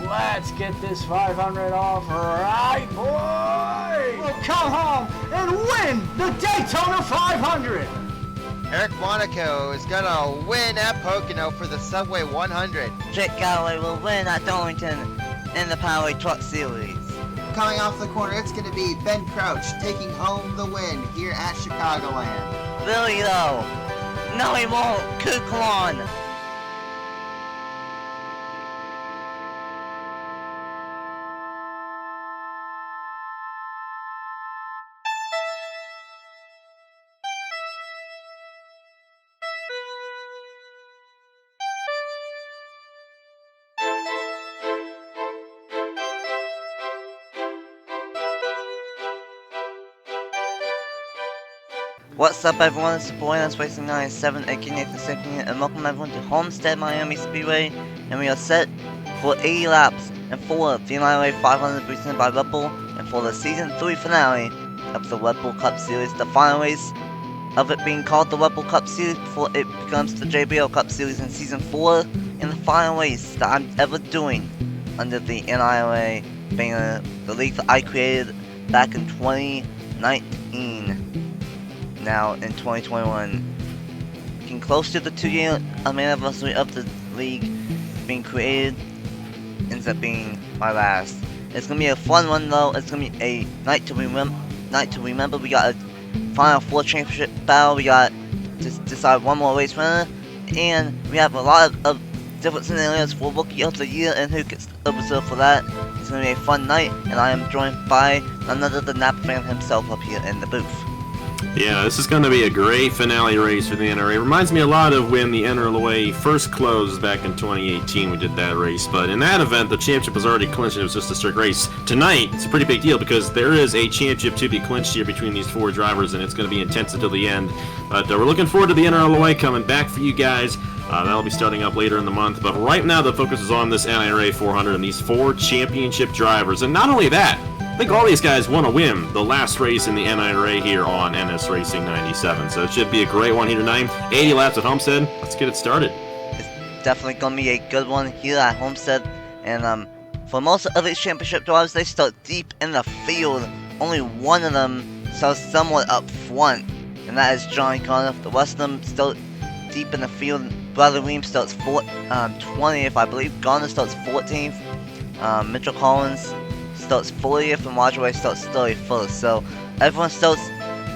Let's get this 500 off right, boy! We'll come home and win the Daytona 500! Eric Monaco is gonna win at Pocono for the Subway 100. Jake Galloway will win at Darlington in the Powerway Truck Series. Coming off the corner, it's going to be Ben Crouch taking home the win here at Chicagoland. Really though? No he won't! Kuklon! What's up everyone, it's your boy That's Racing 97, aka Nathan Stapleton, and welcome everyone to Homestead-Miami Speedway, and we are set for 80 laps and for the NIRA 500 presented by Red Bull, and for the Season 3 finale of the Red Bull Cup Series, the final race of it being called the Red Bull Cup Series before it becomes the JBL Cup Series in Season 4, and the final race that I'm ever doing under the NIRA banner, the league that I created back in 2019. Now in 2021, getting close to the 2-year anniversary of the league being created, ends up being my last. It's gonna be a fun one though. It's gonna be a night to remember. We got a final 4 championship battle. We got to decide one more race winner, and we have a lot of different scenarios for Rookie of the Year and who gets the reserve for that. It's gonna be a fun night, and I am joined by none other than Napa Fan himself up here in the booth. Yeah, this is going to be a great finale race for the NRA. It reminds me a lot of when the NRA first closed back in 2018. We did that race, but in that event, the championship was already clinched. It was just a strict race. Tonight, it's a pretty big deal because there is a championship to be clinched here between these 4 drivers, and it's going to be intense until the end. But we're looking forward to the NRA coming back for you guys. That'll be starting up later in the month. But right now, the focus is on this NRA 400 and these 4 championship drivers. And not only that, I think all these guys want to win the last race in the NIRA here on NS Racing 97. So it should be a great one here tonight. 80 laps at Homestead. Let's get it started. It's definitely going to be a good one here at Homestead. And for most of these championship drivers, they start deep in the field. Only one of them starts somewhat up front, and that is Jonny Gardner. The rest of them start deep in the field. Bradley Reim starts 20th, I believe. Gardner starts 14th. Mitchell Collins starts 40th, and Roger Ray starts 31st. So everyone starts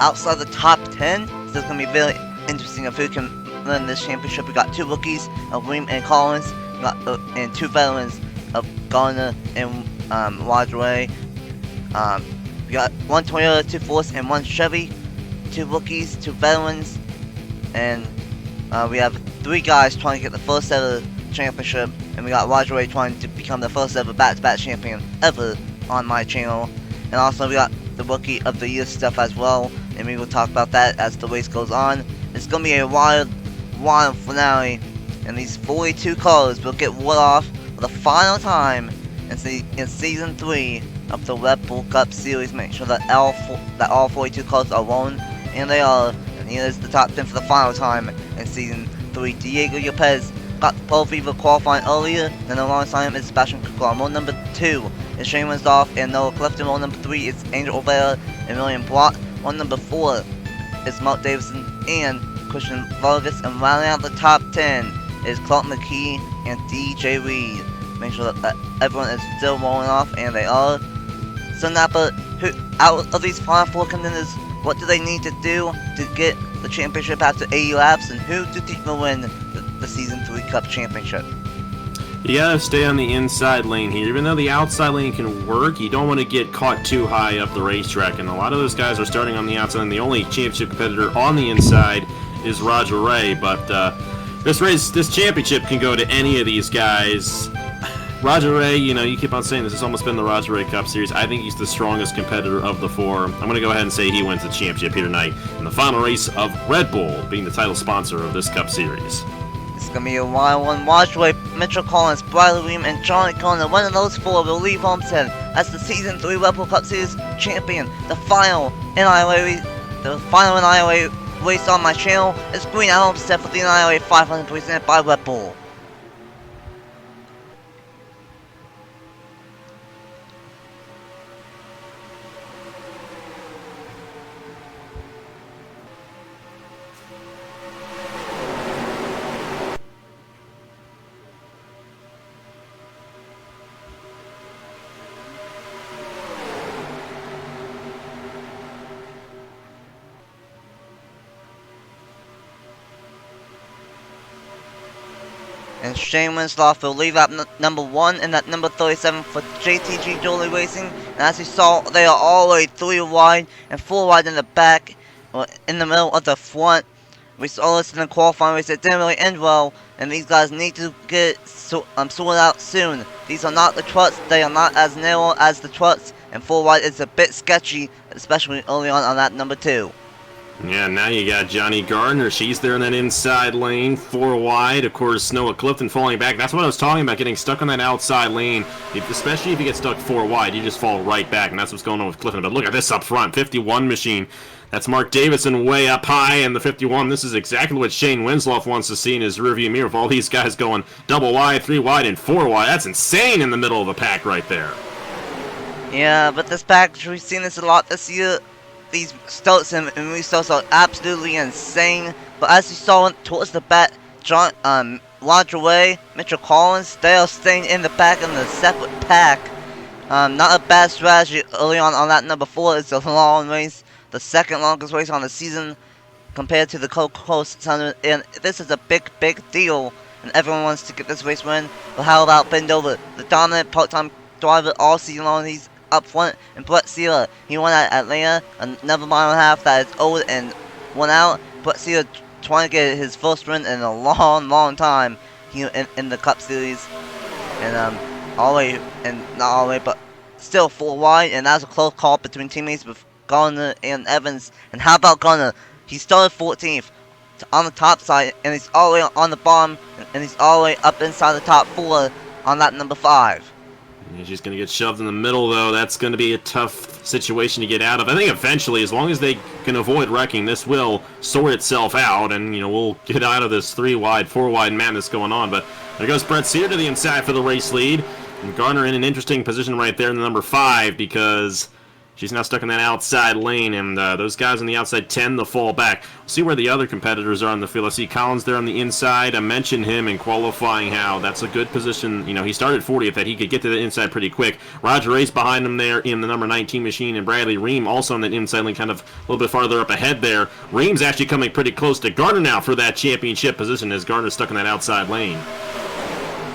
outside the top 10. So it's going to be very interesting of who can win this championship. We got 2 rookies of Reim and Collins, and 2 veterans of Gardner and Roger Ray. We got 1 Toyota, 2 Force, and 1 Chevy. 2 rookies, 2 veterans, and we have 3 guys trying to get the first ever championship, and we got Roger Ray trying to become the first ever back-to-back champion ever on my channel. And also we got the Rookie of the Year stuff as well, and we will talk about that as the race goes on. It's gonna be a wild finale, and these 42 cars will get wood off for the final time in Season 3 of the Red Bull Cup Series. Make sure that all 42 cars are won, and they are. And here is the top 10 for the final time in Season 3. Diego Lopez got the pole fever qualifying earlier, and alongside him is Sebastian Kuklon. Roll number 2 is Shane Winsdorf and Noah Clifton. Roll number 3 is Angel Overa and William Block. Roll number 4 is Mark Davidson and Christian Vargas. And rounding out the top 10 is Clark McKee and DJ Reed. Make sure that everyone is still rolling off, and they are. So Napa, out of these final 4 contenders, what do they need to do to get the championship after 80 laps, and who do you think will win the Season 3 Cup Championship? You gotta stay on the inside lane here. Even though the outside lane can work, you don't want to get caught too high up the racetrack. And a lot of those guys are starting on the outside, and the only championship competitor on the inside is Roger Ray. But this championship can go to any of these guys. Roger Ray, you keep on saying this has almost been the Roger Ray Cup Series. I think he's the strongest competitor of the 4. I'm going to go ahead and say he wins the championship here tonight in the final race of Red Bull, being the title sponsor of this Cup Series. It's going to be a wild one. Roger Ray, Mitchell Collins, Bradley Reim, and Jonny Gardner. One of those 4 will leave Homestead as the Season 3 Red Bull Cup Series champion. The final NIRA race on my channel is Green at Homestead for the NIRA 500 presented by Red Bull. and Shane Winslow will leave lap number 1 and that number 37 for JTG Jolly Racing. And as you saw, they are all the way 3 wide and 4 wide in the back, or in the middle of the front. We saw this in the qualifying race. It didn't really end well, and these guys need to get sorted out soon. These are not the trucks. They are not as narrow as the trucks, and 4 wide is a bit sketchy, especially early on that number 2. Yeah, now you got Jonny Gardner. She's there in that inside lane, 4 wide. Of course, Noah Clifton falling back. That's what I was talking about, getting stuck on that outside lane. Especially if you get stuck 4 wide, you just fall right back, and that's what's going on with Clifton. But look at this up front, 51 machine. That's Mark Davison way up high in the 51. This is exactly what Shane Winslow wants to see in his rearview mirror, with all these guys going double wide, 3 wide, and 4 wide. That's insane in the middle of the pack right there. Yeah, but this package, we've seen this a lot this year. These starts and restarts are absolutely insane. But as you saw towards the back, Roger Way, Mitchell Collins, they are staying in the back in the separate pack. Not a bad strategy early on that number 4. It's a long race, the second longest race on the season compared to the Cold Coast 600. And this is a big deal, and everyone wants to get this race win. But how about Bendover, the dominant part-time driver all season long? He's up front, and Brett Sealer, he won at Atlanta, another mile and a half that is old and won out. Brett Sealer trying to get his first win in a long time here in the Cup Series, and all the way, and not all the way, but still 4 wide, and that was a close call between teammates with Gardner and Evans. And how about Gardner? He started 14th on the top side, and he's all the way on the bottom, and he's all the way up inside the top 4 on that number 5. She's going to get shoved in the middle, though. That's going to be a tough situation to get out of. I think eventually, as long as they can avoid wrecking, this will sort itself out, and, you know, we'll get out of this 3 wide, 4 wide madness going on. But there goes Brett Sear to the inside for the race lead. And Gardner in an interesting position right there in the number 5, because she's now stuck in that outside lane, and those guys on the outside tend to fall back. We'll see where the other competitors are on the field. I see Collins there on the inside. I mentioned him in qualifying how that's a good position. You know, he started 40th, that he could get to the inside pretty quick. Roger Ray's behind him there in the number 19 machine, and Bradley Reim also on that inside lane, kind of a little bit farther up ahead there. Reim's actually coming pretty close to Gardner now for that championship position, as Gardner's stuck in that outside lane.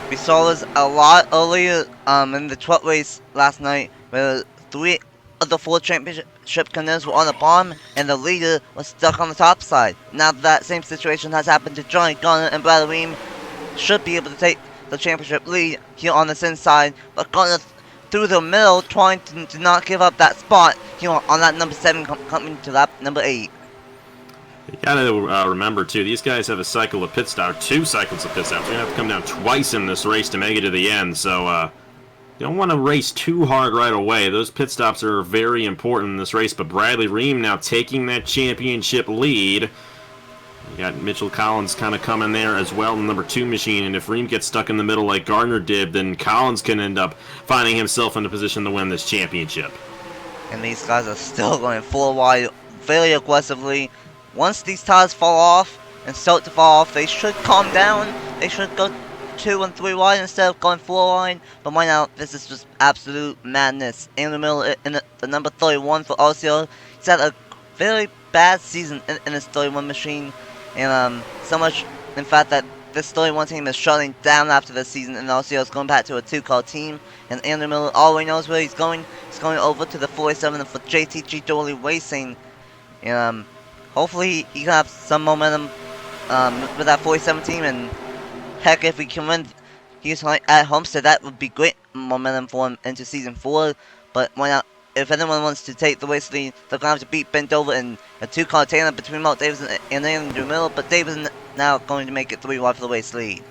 We saw this a lot earlier in the truck race last night, where 3 of the 4 championship contenders were on the bottom, and the leader was stuck on the top side. Now that same situation has happened to Jonny Gardner, and Bradley Reim should be able to take the championship lead here on this inside, but Gardner through the middle, trying to not give up that spot here on that number 7 coming to lap number 8. You gotta remember too, these guys have a cycle of pit stop, 2 cycles of pit stops. They're gonna have to come down twice in this race to make it to the end, so you don't want to race too hard right away. Those pit stops are very important in this race, but Bradley Reim now taking that championship lead. You got Mitchell Collins kind of coming there as well in the number 2 machine, and if Reim gets stuck in the middle like Gardner did, then Collins can end up finding himself in a position to win this championship. And these guys are still going 4 wide very aggressively. Once these tires fall off and start to fall off, they should calm down. They should go 2 and 3 wide instead of going 4 wide. But right now, this is just absolute madness. In the middle, in the number 31 for RCO, he's had a very bad season in his 31 machine. And so much, in fact, that this 31 team is shutting down after this season, and RCO is going back to a 2-car team. And Andrew Miller already knows where he's going. He's going over to the 47 for JTG Jolly Racing. And hopefully he can have some momentum with that 47 team, and heck, if we can win here at Homestead, that would be great momentum for him into Season 4. But why not? If anyone wants to take the race lead, they're going to have to beat Bendover in a 2-car tandem between Mark Davidson and Andrew Miller, but Davidson now going to make it 3 wide for the race lead.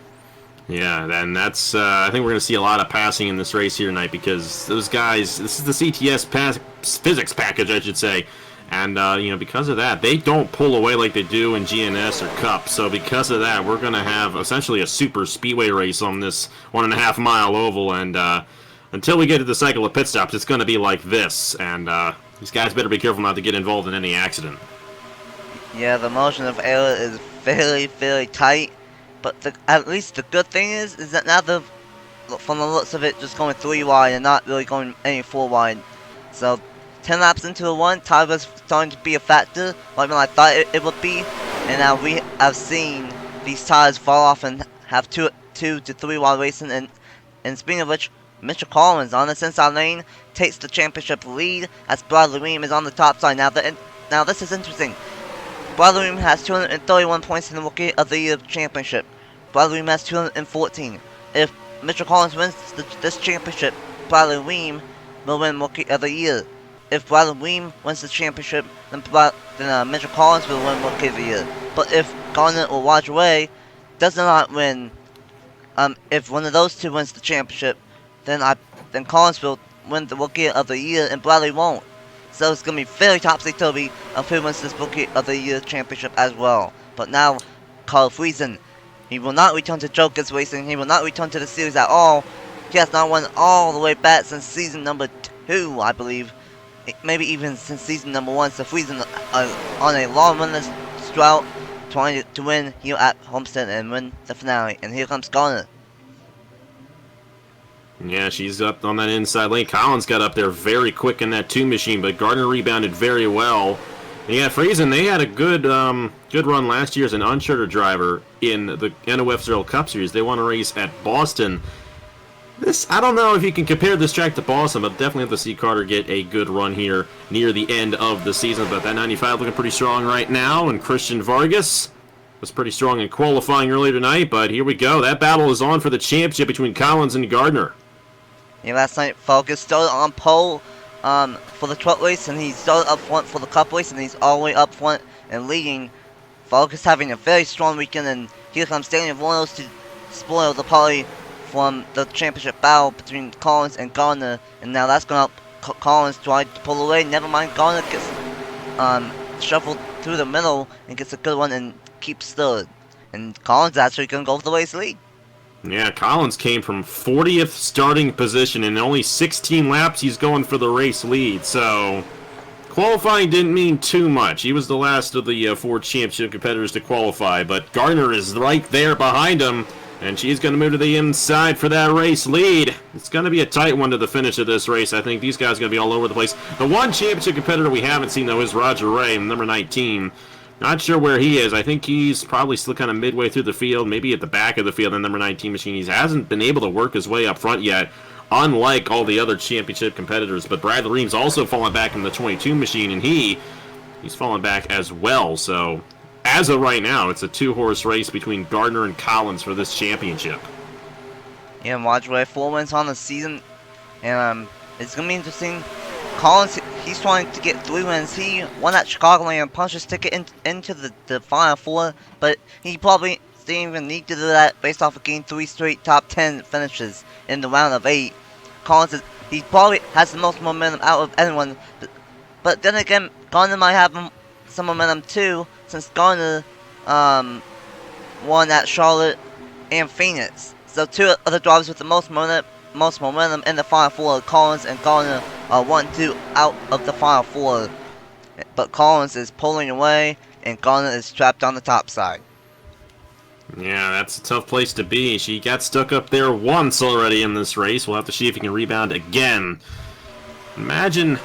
Yeah, and that's, I think we're going to see a lot of passing in this race here tonight, because those guys, this is the CTS physics package, I should say. And, you know, because of that, they don't pull away like they do in GNS or Cup. So because of that, we're going to have essentially a super speedway race on this 1.5 mile oval. And until we get to the cycle of pit stops, it's going to be like this. And these guys better be careful not to get involved in any accident. Yeah, the margin of error is very tight. But at least the good thing is that now they're, from the looks of it, just going 3 wide and not really going any 4 wide. So 10 laps into the one, tire was starting to be a factor, like when I thought it would be, and now we have seen these tires fall off and have 2 to 3 while racing. And speaking of which, Mr. Collins on the inside lane takes the championship lead as Bradley Reim is on the top side. Now this is interesting. Bradley Reim has 231 points in the Rookie of the Year championship. Bradley Reim has 214. If Mr. Collins wins this championship, Bradley Reim will win Rookie of the Year. If Bradley Reim wins the championship, then Mr. Collins will win Rookie of the Year. But if Gardner or Roger Ray does not win, if one of those two wins the championship, then Collins will win the Rookie of the Year and Bradley won't. So it's going to be very topsy-turvy of who wins this Rookie of the Year championship as well. But now, Carl Friesen, he will not return to Joker's Racing. He will not return to the series at all. He has not won all the way back since season number 2, I believe. Maybe even since season number 1. So Friesen on a long winless drought, trying to win here at Homestead and win the finale. And here comes Gardner. Yeah, she's up on that inside lane. Collins got up there very quick in that 2 machine, but Gardner rebounded very well. And yeah, Friesen, they had a good run last year as an uncharted driver in the NOF Zero Cup Series. They won a race at Boston. I don't know if you can compare this track to Boston, but definitely have to see Carter get a good run here near the end of the season. But that 95 looking pretty strong right now, and Christian Vargas was pretty strong in qualifying earlier tonight. But here we go. That battle is on for the championship between Collins and Gardner. Yeah, last night Vargas started on pole for the truck race, and he started up front for the cup race, and he's all the way up front and leading. Vargas having a very strong weekend, and here comes Daniel Royals to spoil the party from the championship battle between Collins and Gardner. And now that's going to help Collins try to pull away. Never mind, Gardner gets shuffled through the middle and gets a good one and keeps third. And Collins actually going to go for the race lead. Yeah, Collins came from 40th starting position. In only 16 laps, he's going for the race lead. So, qualifying didn't mean too much. He was the last of the 4 championship competitors to qualify. But Gardner is right there behind him. And she's going to move to the inside for that race lead. It's going to be a tight one to the finish of this race. I think these guys are going to be all over the place. The one championship competitor we haven't seen, though, is Roger Ray, number 19. Not sure where he is. I think he's probably still kind of midway through the field, maybe at the back of the field in number 19 machine. He hasn't been able to work his way up front yet, unlike all the other championship competitors. But Bradley Reim's also fallen back in the 22 machine, and he's fallen back as well. So, as of right now, it's a 2-horse race between Gardner and Collins for this championship. Yeah, Roger Ray 4 wins on the season, and it's going to be interesting. Collins, he's trying to get 3 wins. He won at Chicagoland and punched his ticket into the Final 4, but he probably didn't even need to do that based off of getting 3 straight top 10 finishes in the round of 8. Collins, he probably has the most momentum out of anyone, but then again, Gardner might have some momentum too, since Gardner won at Charlotte and Phoenix. So 2 other drivers with the most momentum in the Final 4, Collins and Gardner, are 1-2 out of the Final 4. But Collins is pulling away, and Gardner is trapped on the top side. Yeah, that's a tough place to be. She got stuck up there once already in this race. We'll have to see if he can rebound again. Imagine,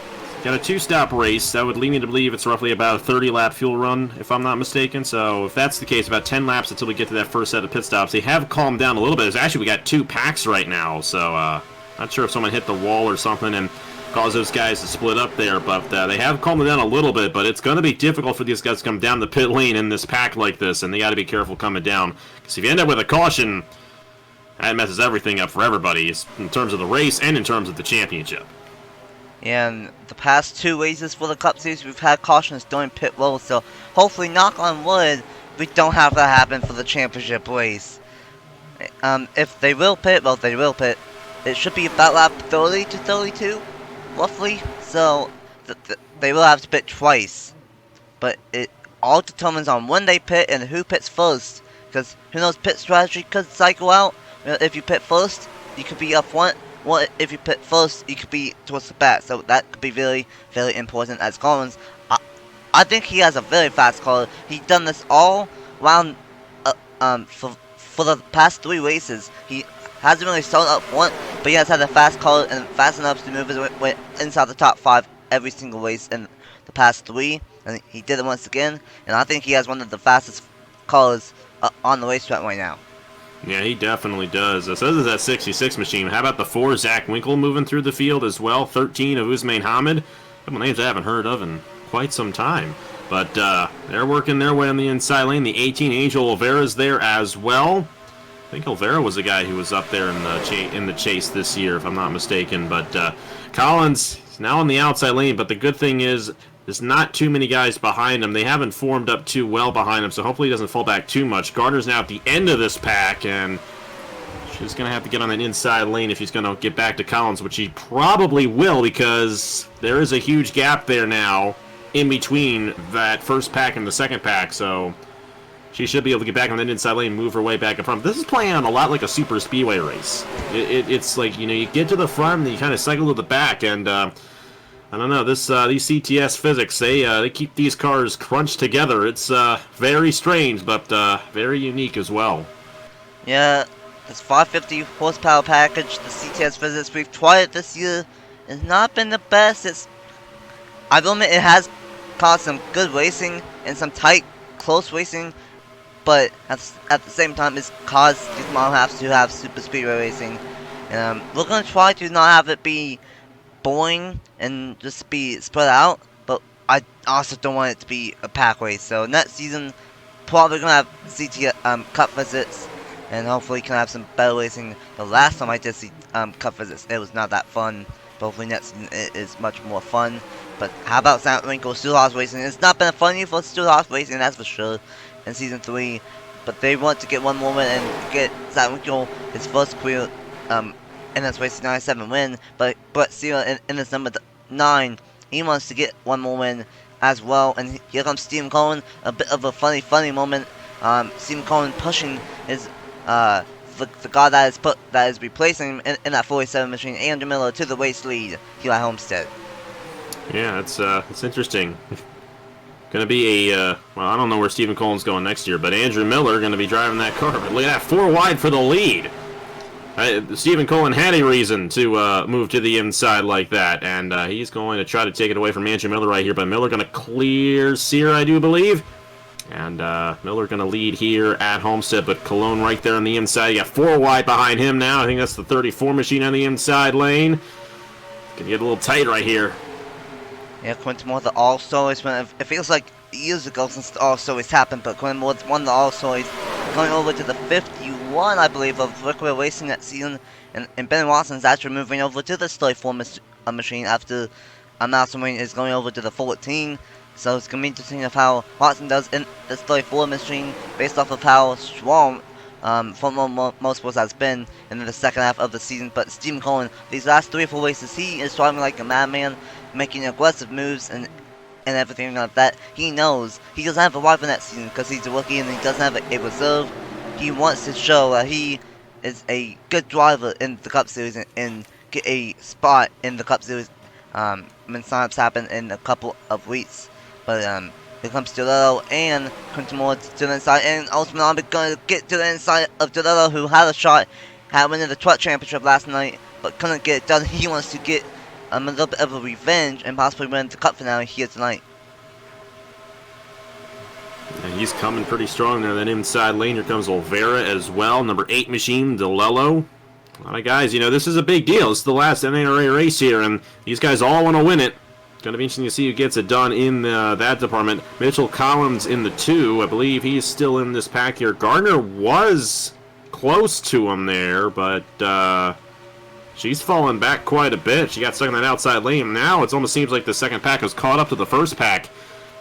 got a 2-stop race. That would lead me to believe it's roughly about a 30-lap fuel run, if I'm not mistaken. So if that's the case, about 10 laps until we get to that first set of pit stops. They have calmed down a little bit. Actually, we got 2 packs right now, so not sure if someone hit the wall or something and caused those guys to split up there. But they have calmed down a little bit, but it's going to be difficult for these guys to come down the pit lane in this pack like this, and they got to be careful coming down. Because if you end up with a caution, that messes everything up for everybody in terms of the race and in terms of the championship. And the past 2 races for the Cup Series, we've had cautions during pit roll, so hopefully, knock on wood, we don't have that happen for the championship race. If they will pit, well, they will pit. It should be about lap 30 to 32, roughly, so they will have to pit twice. But it all determines on when they pit and who pits first, because who knows, pit strategy could cycle out. If you pit first, you could be up front. Well, if you pit first, you could be towards the back, so that could be very, very important as Collins. I think he has a very fast car. He's done this all round for the past 3 races. He hasn't really started up front, but he has had a fast car and fast enough to move his way inside the top 5 every single race in the past 3, and he did it once again. And I think he has one of the fastest cars on the racetrack right now. Yeah, he definitely does. So this is that 66 machine. How about the 4 Zach Winkle moving through the field as well? 13 of Usmain Hamid. Couple names I haven't heard of in quite some time. But they're working their way on the inside lane. The 18 Angel Olvera's there as well. I think Olvera was the guy who was up there in the chase this year, if I'm not mistaken. But Collins is now on the outside lane. But the good thing is, there's not too many guys behind him. They haven't formed up too well behind him, so hopefully he doesn't fall back too much. Gardner's now at the end of this pack, and she's going to have to get on that inside lane if he's going to get back to Collins, which he probably will, because there is a huge gap there now in between that first pack and the second pack, so she should be able to get back on that inside lane and move her way back in front. This is playing out a lot like a super speedway race. It's like, you know, you get to the front and you kind of cycle to the back, and I don't know, these CTS physics, they keep these cars crunched together. It's very strange, but very unique as well. Yeah, this 550 horsepower package, the CTS physics, we've tried it this year. It's not been the best. I will admit it has caused some good racing and some tight, close racing, but at the same time, it's caused these model halves to have super speedway racing. We're going to try to not have it be boring and just be spread out, but I also don't want it to be a pack race. So next season, probably gonna have CT cup visits, and hopefully can have some better racing. The last time I did see cup visits, it was not that fun. But hopefully next season it is much more fun. But how about Zach Winkle Steelhawks racing? It's not been a fun year for Steelhawks racing, that's for sure, in season 3. But they want to get one more win and get Zach Winkle his first career in this race 97 win, but Steele in his number 9, he wants to get one more win as well. And here comes Stephen Cohen, a bit of a funny moment. Stephen Cohen pushing his the guy that is replacing him in that 47 machine, Andrew Miller, to the race lead here at Homestead. Yeah, it's interesting. Going to be a well, I don't know where Stephen Cohen's going next year, but Andrew Miller going to be driving that car. But look at that, 4 wide for the lead. Stephen Cohen had a reason to move to the inside like that, and he's going to try to take it away from Andrew Miller right here, but Miller going to clear Sear, I do believe. And Miller going to lead here at Homestead, but Cologne right there on the inside. You got 4 wide behind him now. I think that's the 34 machine on the inside lane. Going to get a little tight right here. Yeah, Quentin Moore, the All-Stars, it feels like years ago since the All-Stars happened, but Quentin Moore won the All-Stars, going over to the 51, I believe, of Liquid Racing that season, and Ben Watson's actually moving over to the 34 machine after Malcolm Wayne is going over to the 14. So it's going to be interesting of how Watson does in this 34 machine, based off of how strong Formula Motorsports has been in the second half of the season. But Stephen Cohen, these last 3 or 4 races, he is driving like a madman, making aggressive moves and everything like that. He knows he doesn't have a rival in that season because he's a rookie and he doesn't have a reserve. He wants to show that he is a good driver in the Cup Series and get a spot in the Cup Series when signups happen in a couple of weeks. But here comes Delillo and Quentin Moore to the inside, and ultimately I'm going to get to the inside of Delillo, who had a shot at winning the Truck Championship last night, but couldn't get it done. He wants to get a little bit of a revenge and possibly win the Cup finale here tonight. And he's coming pretty strong there. That inside lane, here comes Olvera as well. Number 8 machine, DeLello. A lot of guys, you know, this is a big deal. It's the last NIRA race here, and these guys all want to win it. Going to be interesting to see who gets it done in that department. Mitchell Collins in the 2. I believe he's still in this pack here. Gardner was close to him there, but she's fallen back quite a bit. She got stuck in that outside lane. Now it almost seems like the second pack has caught up to the first pack.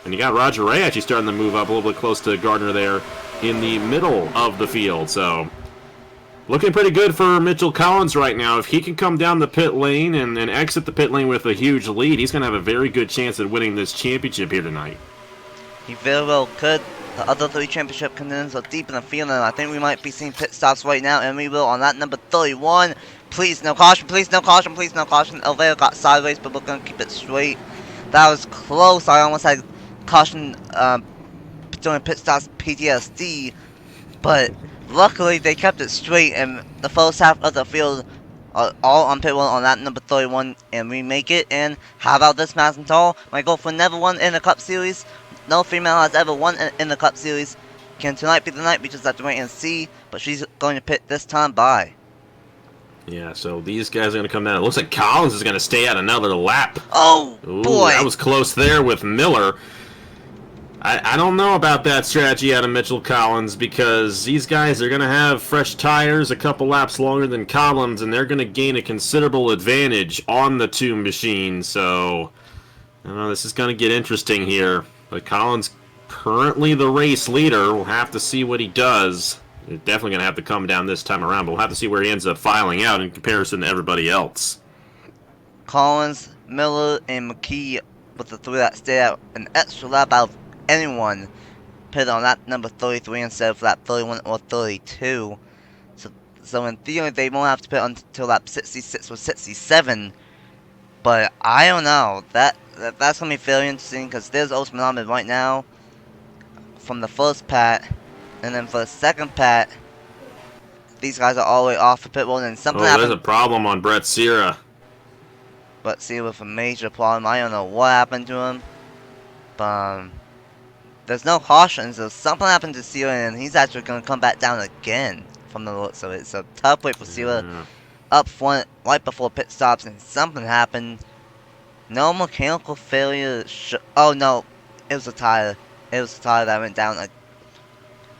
And you got Roger Ray actually starting to move up a little bit close to Gardner there in the middle of the field. So looking pretty good for Mitchell Collins right now. If he can come down the pit lane and exit the pit lane with a huge lead, he's going to have a very good chance at winning this championship here tonight. He very well could. The other 3 championship contenders are deep in the field, and I think we might be seeing pit stops right now, and we will on that number 31. Please, no caution, please, no caution, please, no caution. Elvira got sideways, but we're going to keep it straight. That was close. I almost had caution during pit stops PTSD, but luckily they kept it straight, and the first half of the field are all on pit wall on that number 31, and we make it. And how about this, Massenthal? My girlfriend never won in the Cup Series. No female has ever won in the Cup Series. Can tonight be the night? We just have to wait and see. But she's going to pit this time by. Yeah, so these guys are going to come down. It looks like Collins is going to stay out another lap. Oh, Ooh, boy. That was close there with Miller. I don't know about that strategy out of Mitchell Collins because these guys are going to have fresh tires a couple laps longer than Collins, and they're going to gain a considerable advantage on the two machines. So, I don't know, this is going to get interesting here. But Collins, currently the race leader, we'll have to see what he does. He's definitely going to have to come down this time around, but we'll have to see where he ends up filing out in comparison to everybody else. Collins, Miller, and McKee with the three that stay out an extra lap out of anyone pit on lap number 33 instead of lap 31 or 32. So in theory, they won't have to pit until lap 66 or 67. But I don't know. That's going to be very interesting because there's Homestead-Miami right now from the first pat. And then for the second pat, these guys are all the way off the pit road, and something happened. There's a problem on Brett Sierra. But Sierra with a major problem. I don't know what happened to him. But there's no caution, so something happened to Sierra, and he's actually going to come back down again from the looks of it. So tough way for Sierra up front right before pit stops, and something happened. No mechanical failure. Oh no, it was a tire. It was a tire that went down.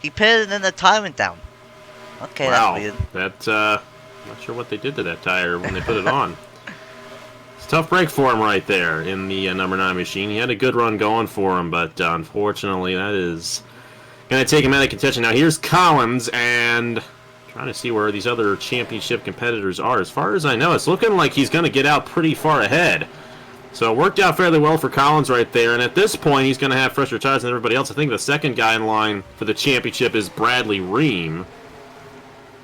He pitted and the tire went down. Okay, wow, that's weird. That's, not sure what they did to that tire when they put it on. It's a tough break for him right there in the number 9 machine. He had a good run going for him, but unfortunately that is going to take him out of contention. Now here's Collins, and trying to see where these other championship competitors are. As far as I know, it's looking like he's going to get out pretty far ahead. So it worked out fairly well for Collins right there, and at this point he's going to have fresher tires than everybody else. I think the second guy in line for the championship is Bradley Reim.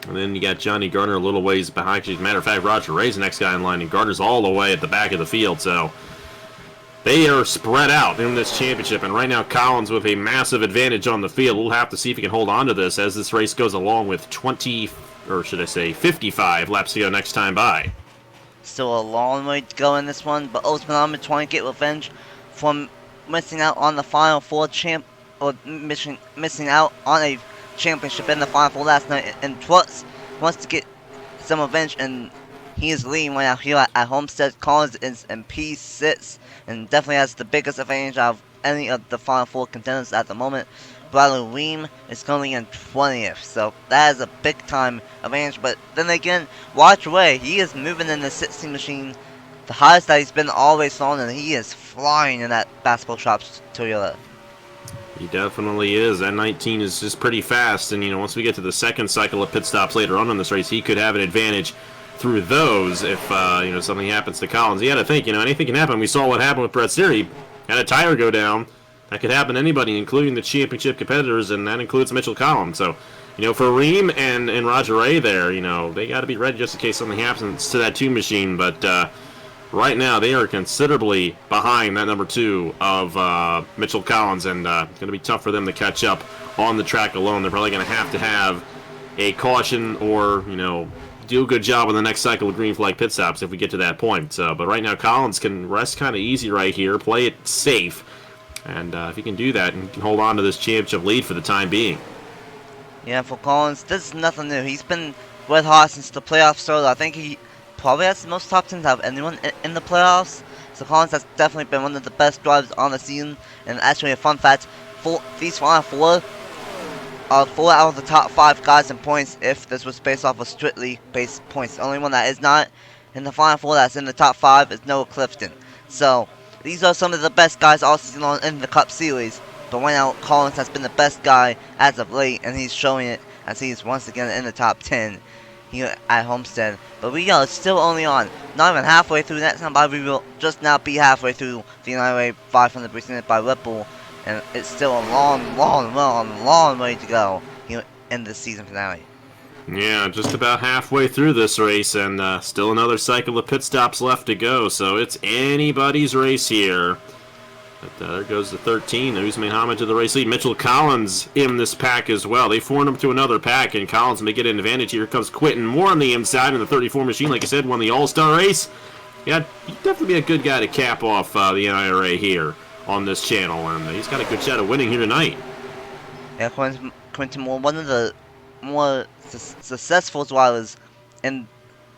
And then you got Jonny Gardner a little ways behind. As a matter of fact, Roger Ray's the next guy in line, and Gardner's all the way at the back of the field. So they are spread out in this championship, and right now Collins with a massive advantage on the field. We'll have to see if he can hold on to this as this race goes along with 55 laps to go next time by. Still a long way to go in this one, but Homestead-Miami trying to get revenge from missing out on the Final Four missing out on a championship in the Final Four last night, and Twutz wants to get some revenge, and he is leading right now here at Homestead. Collins is in P6 and definitely has the biggest advantage out of any of the Final Four contenders at the moment. Bradley Reim is currently in 20th, so that is a big time advantage. But then again, watch away, he is moving in the 16 machine, the highest that he's been all race long, and he is flying in that basketball shop Toyota. He definitely is. That 19 is just pretty fast, and once we get to the second cycle of pit stops later on in this race, he could have an advantage through those if something happens to Collins. You got to think, anything can happen. We saw what happened with Brett Sierra. He had a tire go down. That could happen to anybody, including the championship competitors, and that includes Mitchell Collins. So, for Reim and Roger Ray there, they got to be ready just in case something happens to that 2 machine. But right now, they are considerably behind that number 2 of Mitchell Collins, and it's going to be tough for them to catch up on the track alone. They're probably going to have a caution or, do a good job on the next cycle of green flag pit stops if we get to that point. But right now, Collins can rest kind of easy right here, play it safe. And if he can do that and can hold on to this championship lead for the time being. Yeah, for Collins, this is nothing new. He's been red hot since the playoffs started. I think he probably has the most top 10s out of anyone in the playoffs. So Collins has definitely been one of the best drivers on the season. And actually, a fun fact, these Final Four are 4 out of the top 5 guys in points if this was based off of strictly based points. The only one that is not in the Final Four that's in the top 5 is Noah Clifton. So these are some of the best guys all season long in the Cup Series. But right now, Collins has been the best guy as of late, and he's showing it as he's once again in the top 10 here at Homestead. But we are still only on, not even halfway through that time, but we will just now be halfway through the NIRA 500 presented by Red Bull. And it's still a long way to go here in this season finale. Yeah, just about halfway through this race, and still another cycle of pit stops left to go, so it's anybody's race here. But there goes the 13, Usman Hamid to the race lead. Mitchell Collins in this pack as well. They formed him to another pack, and Collins may get an advantage. Here comes Quentin Moore on the inside in the 34 machine. Like I said, won the All-Star race. Yeah, he'd definitely be a good guy to cap off the NIRA here on this channel, and he's got a good shot of winning here tonight. Yeah, Quentin Moore, one of the more successful drivers in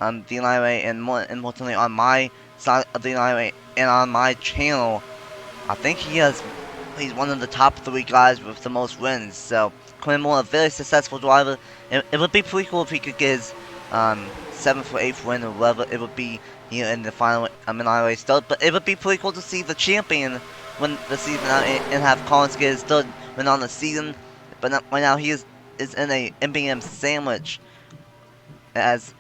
the NIRA, and more importantly on my side of the NIRA and on my channel. I think he's one of the top 3 guys with the most wins. So Quentin Moore, a very successful driver. It would be pretty cool if he could get his 7th or 8th win or whatever it would be here in the final NIRA start. But it would be pretty cool to see the champion win the season out and have Collins get his 3rd win on the season. But right now he is in a NBM sandwich, as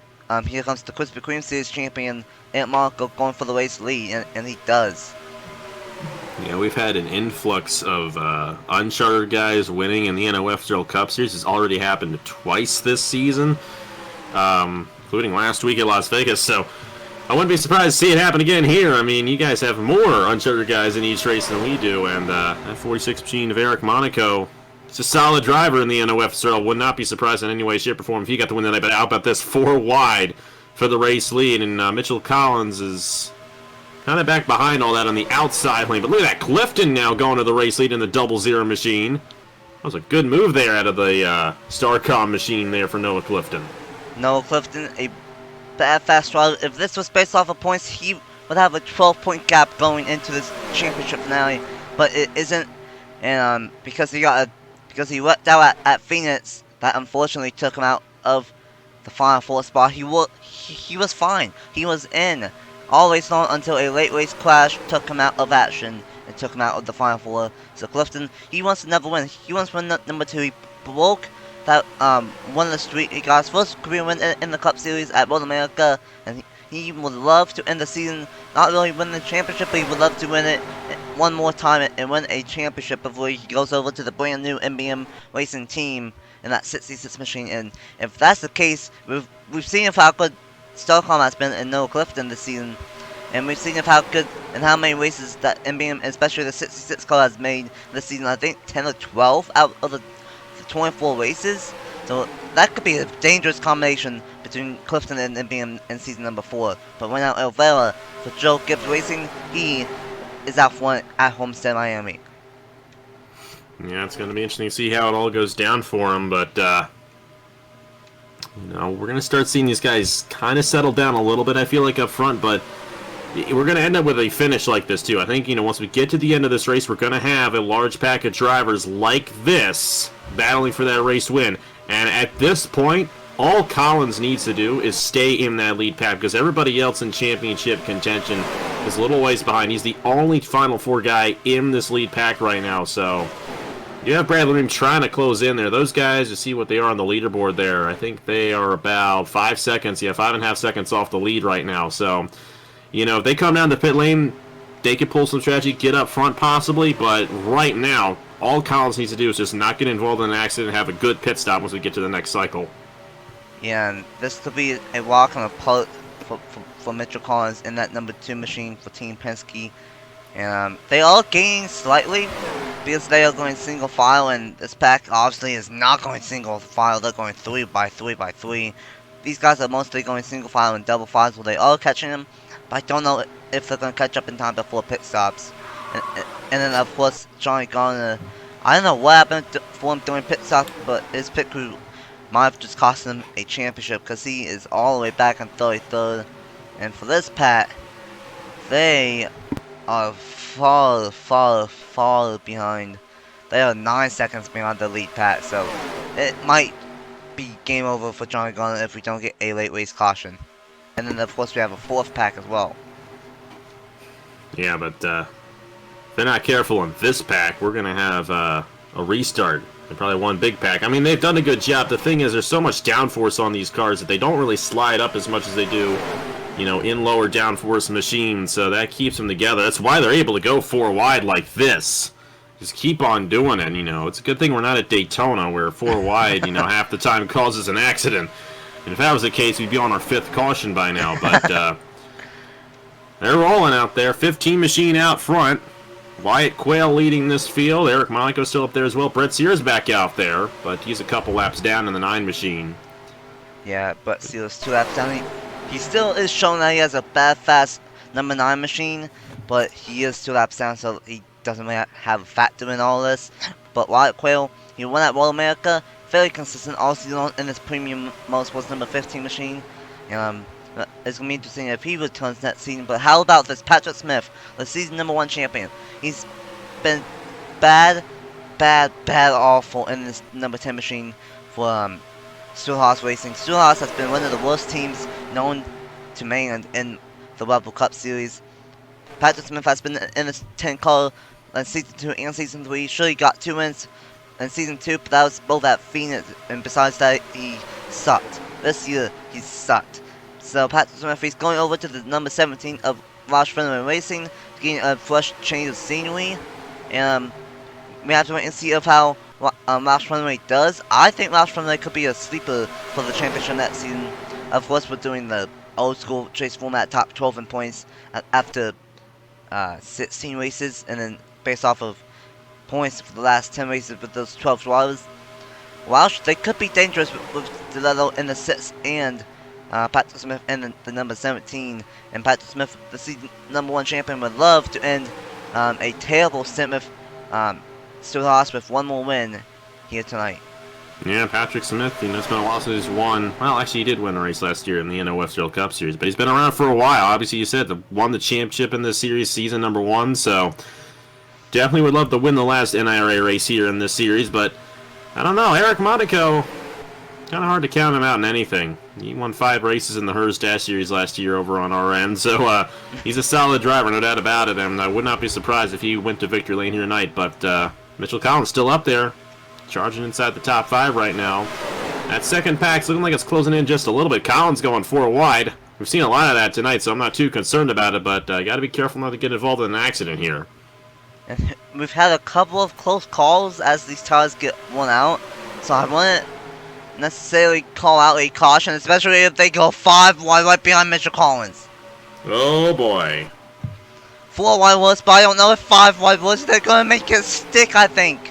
here comes the Krispy Kreme Series champion Aunt Marco going for the race lead, and he does. Yeah, we've had an influx of uncharted guys winning in the NOF World Cup Series. It's already happened twice this season, including last week at Las Vegas. So I wouldn't be surprised to see it happen again here. I mean, you guys have more uncharted guys in each race than we do, and that 46 machine of Eric Monaco, it's a solid driver in the NOF, so I would not be surprised in any way, shape, or form if he got the win tonight. But how about this 4 wide for the race lead, and Mitchell Collins is kind of back behind all that on the outside lane. But look at that, Clifton now going to the race lead in the 00 machine. That was a good move there out of the Starcom machine there for Noah Clifton. Noah Clifton, a bad fast driver. If this was based off of points, he would have a 12-point gap going into this championship finale, but it isn't. And because he wrecked out at Phoenix, that unfortunately took him out of the Final 4 spot. He was fine. He was in all race long until a late race crash took him out of action and took him out of the Final 4. So Clifton, he wants to never win. He wants to win number 2. He broke that one of the streak. He got his first career win in the Cup Series at Road America, and he would love to end the season, not really win the championship, but he would love to win it one more time and win a championship before he goes over to the brand new NBM racing team in that 66 machine. And if that's the case, we've seen how good Starcom has been in Noah Clifton this season, and we've seen how good and how many races that NBM, especially the 66 car, has made this season. I think 10 or 12 out of the 24 races. So that could be a dangerous combination between Clifton and NBM in season number 4. But right now, Elvera for Joe Gibbs Racing, he is out front at Homestead-Miami. Yeah, it's going to be interesting to see how it all goes down for him, but you know, we're going to start seeing these guys kind of settle down a little bit, I feel like, up front, but we're going to end up with a finish like this, too. I think, you know, once we get to the end of this race, we're going to have a large pack of drivers like this battling for that race win. And at this point, all Collins needs to do is stay in that lead pack, because everybody else in championship contention is a little ways behind. He's the only Final 4 guy in this lead pack right now, so you have Bradley Reim trying to close in there. Those guys, you see what they are on the leaderboard there. I think they are about 5 seconds, 5.5 seconds off the lead right now. So, you know, if they come down the pit lane, they could pull some strategy, get up front possibly, but right now, all Collins needs to do is just not get involved in an accident and have a good pit stop once we get to the next cycle. Yeah, and this could be a walk on a putt for Mitchell Collins in that number 2 machine for Team Penske. And they are gaining slightly because they are going single file, and this pack obviously is not going single file. They're going 3 by 3 by 3. These guys are mostly going single file and double files where they are catching them, but I don't know if they're going to catch up in time before pit stops. And then of course Jonny Gardner, I don't know what happened for him during pit stop, but his pit crew might have just cost him a championship because he is all the way back in 33rd. And for this pack, they are far behind. They are 9 seconds behind the lead pack, so it might be game over for Jonny Gardner if we don't get a late race caution. And then of course we have a 4th pack as well. Yeah, but if they're not careful in this pack, we're going to have a restart. And probably one big pack. I mean, they've done a good job. The thing is, there's so much downforce on these cars that they don't really slide up as much as they do, you know, in lower downforce machines. So that keeps them together. That's why they're able to go 4 wide like this. Just keep on doing it, you know. It's a good thing we're not at Daytona where 4 wide, you know, half the time causes an accident. And if that was the case, we'd be on our 5th caution by now. But they're rolling out there. 15 machine out front. Wyatt Quayle leading this field. Eric Monaco still up there as well. Brett Sears back out there, but he's a couple laps down in the 9 machine. Yeah, Brett Sears 2 laps down. He still is showing that he has a bad fast number 9 machine, but he is 2 laps down, so he doesn't really have a factor in all this. But Wyatt Quayle, He won at World America, fairly consistent all season long in his premium motorsports number 15 machine. It's going to be interesting if he returns next season. But how about this Patrick Smith, the season number 1 champion? He's been bad, awful in this number 10 machine for Stewart-Haas Racing. Stewart-Haas has been one of the worst teams known to man in the Red Bull Cup Series. Patrick Smith has been in the 10 car in Season 2 and Season 3. Sure, he got 2 wins in Season 2, but that was both at Phoenix, and besides that, he sucked. This year, he sucked. So Patrick Smith, he's going over to the number 17 of Roush Fenway Racing, getting a fresh change of scenery. And we have to wait and see of how Roush Fenway does. I think Roush Fenway could be a sleeper for the championship next season. Of course, we're doing the old school chase format, top 12 in points after 16 races, and then based off of points for the last 10 races with those 12 drivers. Roush, they could be dangerous with DeLetto in the 6th and Patrick Smith in the number 17. And Patrick Smith, the season number 1 champion, would love to end a terrible stint with Stewart-Haas with 1 more win here tonight. Yeah, Patrick Smith, it's been a while since he's won. Well, actually, he did win a race last year in the NOF World Cup Series, but he's been around for a while. Obviously, you said won the championship in this series, season number 1, so definitely would love to win the last NIRA race here in this series, but I don't know. Eric Monaco, kind of hard to count him out in anything. He won 5 races in the Hers Dash Series last year over on our end, so he's a solid driver, no doubt about it, and I would not be surprised if he went to victory lane here tonight, but Mitchell Collins still up there, charging inside the top 5 right now. That second pack's looking like it's closing in just a little bit. Collins going 4 wide. We've seen a lot of that tonight, so I'm not too concerned about it, but got to be careful not to get involved in an accident here. And we've had a couple of close calls as these tires get worn out, so I wouldn't necessarily call out a caution, especially if they go 5 wide right behind Mitchell Collins. Oh boy. 4 wide was, but I don't know if 5 wide was. They're going to make it stick, I think.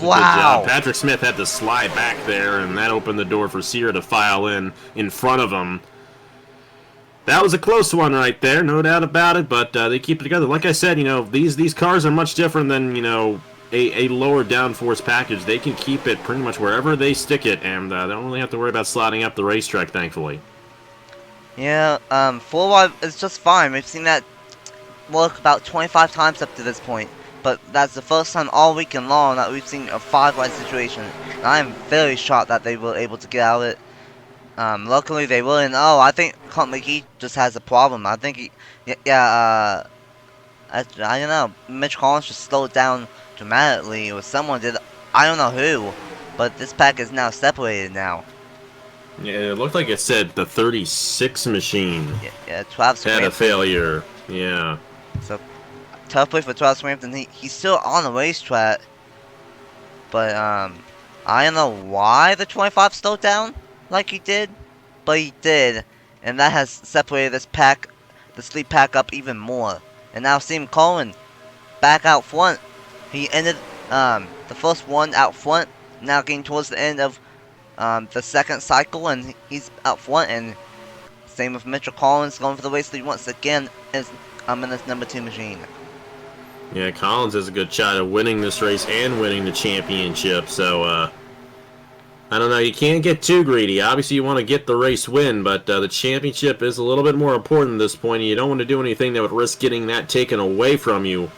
Wow. Patrick Smith had to slide back there, and that opened the door for Sear to file in front of him. That was a close one right there, no doubt about it, but they keep it together. Like I said, these cars are much different than, a lower downforce package. They can keep it pretty much wherever they stick it, and they don't really have to worry about sliding up the racetrack, thankfully. Yeah, 4 wide is just fine. We've seen that work about 25 times up to this point. But that's the first time all weekend long that we've seen a 5 wide situation. And I am very shocked that they were able to get out of it. Luckily they were, and I think Clint McGee just has a problem. I think I don't know. Mitch Collins just slowed down dramatically, or someone did. I don't know who, but this pack is now separated now. Yeah, it looked like it said the 36 machine. Yeah, 12 had a failure. Yeah. So tough play for Travis Swampton. He's still on the racetrack, but I don't know why the 25 slowed down like he did, but he did, and that has separated this pack, the sleep pack, up even more. And now Stephen Cohen back out front. He ended the first one out front. Now getting towards the end of the second cycle, and he's out front. And same with Mitchell Collins going for the race lead once again is in this number 2 machine. Yeah, Collins has a good shot at winning this race and winning the championship, so I don't know, you can't get too greedy. Obviously you want to get the race win, but the championship is a little bit more important at this point, and you don't want to do anything that would risk getting that taken away from you.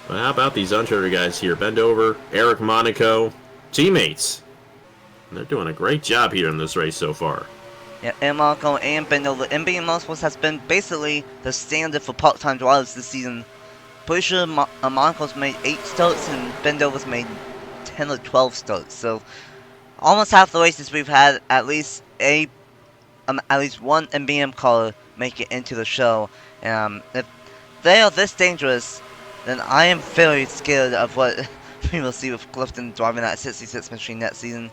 But how about these uncharted guys here? Bendover, Eric Monaco, teammates. And they're doing a great job here in this race so far. Yeah, and Monaco and Bendover. NBA Motorsports has been basically the standard for part-time drivers this season. Pretty sure Monaco's made 8 starts and Bendover's made 10 or 12 starts. So almost half the races we've had at least one NBM car make it into the show. If they are this dangerous, then I am very scared of what we will see with Clifton driving that 66 machine next season.